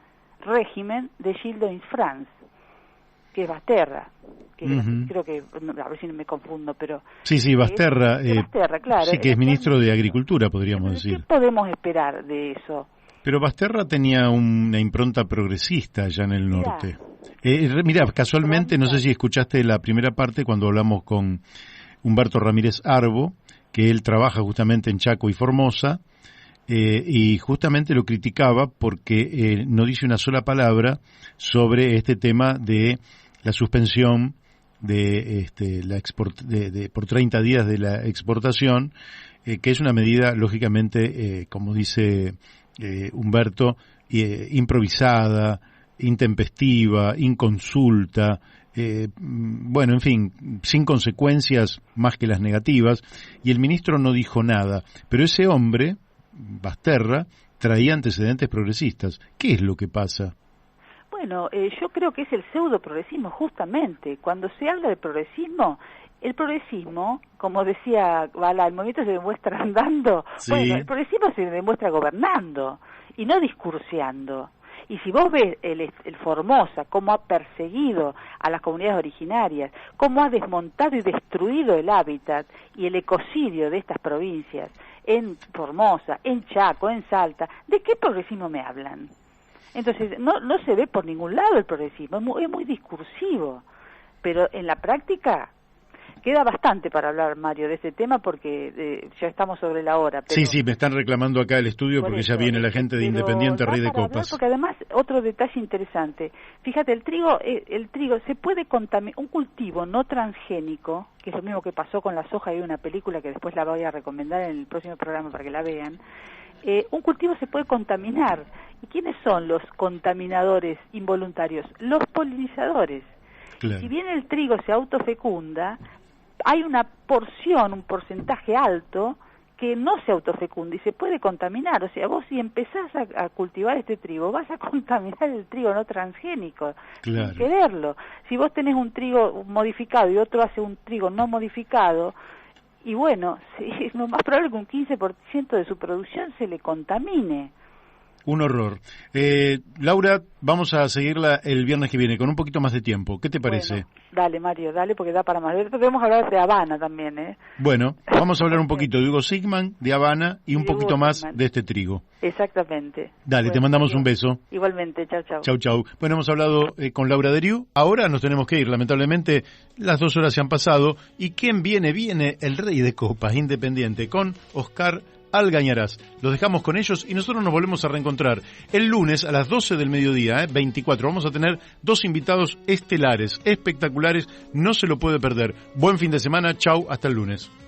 de Gilles de France, que es Basterra, que creo que, a ver si no me confundo, pero... Sí, Basterra, Basterra, claro. Sí, que es ministro de Agricultura, podríamos decir. ¿Qué podemos esperar de eso? Pero Basterra tenía una impronta progresista allá en el norte. Mira, casualmente, no sé si escuchaste la primera parte cuando hablamos con Humberto Ramírez Arbo, que él trabaja justamente en Chaco y Formosa, y justamente lo criticaba porque no dice una sola palabra sobre este tema de la suspensión de por 30 días de la exportación, que es una medida lógicamente, como dice Humberto, improvisada, intempestiva, inconsulta, bueno, en fin, sin consecuencias más que las negativas, y el ministro no dijo nada, pero ese hombre, Basterra, traía antecedentes progresistas. ¿Qué es lo que pasa? Bueno, yo creo que es el pseudo progresismo, justamente. Cuando se habla de progresismo, el progresismo, como decía Bala, el movimiento se demuestra andando. Sí. Bueno, el progresismo se demuestra gobernando y no discurseando. Y si vos ves el Formosa, cómo ha perseguido a las comunidades originarias, cómo ha desmontado y destruido el hábitat y el ecocidio de estas provincias, en Formosa, en Chaco, en Salta, ¿de qué progresismo me hablan? Entonces, no se ve por ningún lado el progresismo, es muy discursivo, pero en la práctica queda bastante para hablar, Mario, de este tema, porque ya estamos sobre la hora. Pero sí, me están reclamando acá el estudio porque ya viene la gente de Independiente Rey de Copas. Porque además, otro detalle interesante, fíjate, el trigo se puede contaminar, un cultivo no transgénico, que es lo mismo que pasó con la soja, hay una película que después la voy a recomendar en el próximo programa para que la vean. Un cultivo se puede contaminar. ¿Y quiénes son los contaminadores involuntarios? Los polinizadores. Claro. Si bien el trigo se autofecunda, hay una porción, un porcentaje alto que no se autofecunda y se puede contaminar. O sea, vos si empezás a cultivar este trigo, vas a contaminar el trigo no transgénico, claro, sin quererlo. Si vos tenés un trigo modificado y otro hace un trigo no modificado, y bueno, es lo más probable que un 15% de su producción se le contamine. Un horror. Laura, vamos a seguirla el viernes que viene con un poquito más de tiempo. ¿Qué te parece? Bueno, dale, Mario, dale, porque da para más. Después podemos hablar de Habana también, ¿eh? Bueno, vamos a hablar un poquito de Hugo Sigman, de Habana y un poquito más de este trigo. Exactamente. Dale, bueno, te mandamos un beso. Igualmente, chau, chau. Chau, chau. Bueno, hemos hablado con Laura Deriu. Ahora nos tenemos que ir, lamentablemente las 2 horas se han pasado. ¿Y quién viene? Viene el rey de copas, Independiente, con Oscar Algañarás. Los dejamos con ellos y nosotros nos volvemos a reencontrar el lunes a las 12 del mediodía, 24. Vamos a tener 2 invitados estelares, espectaculares, no se lo puede perder. Buen fin de semana, chau, hasta el lunes.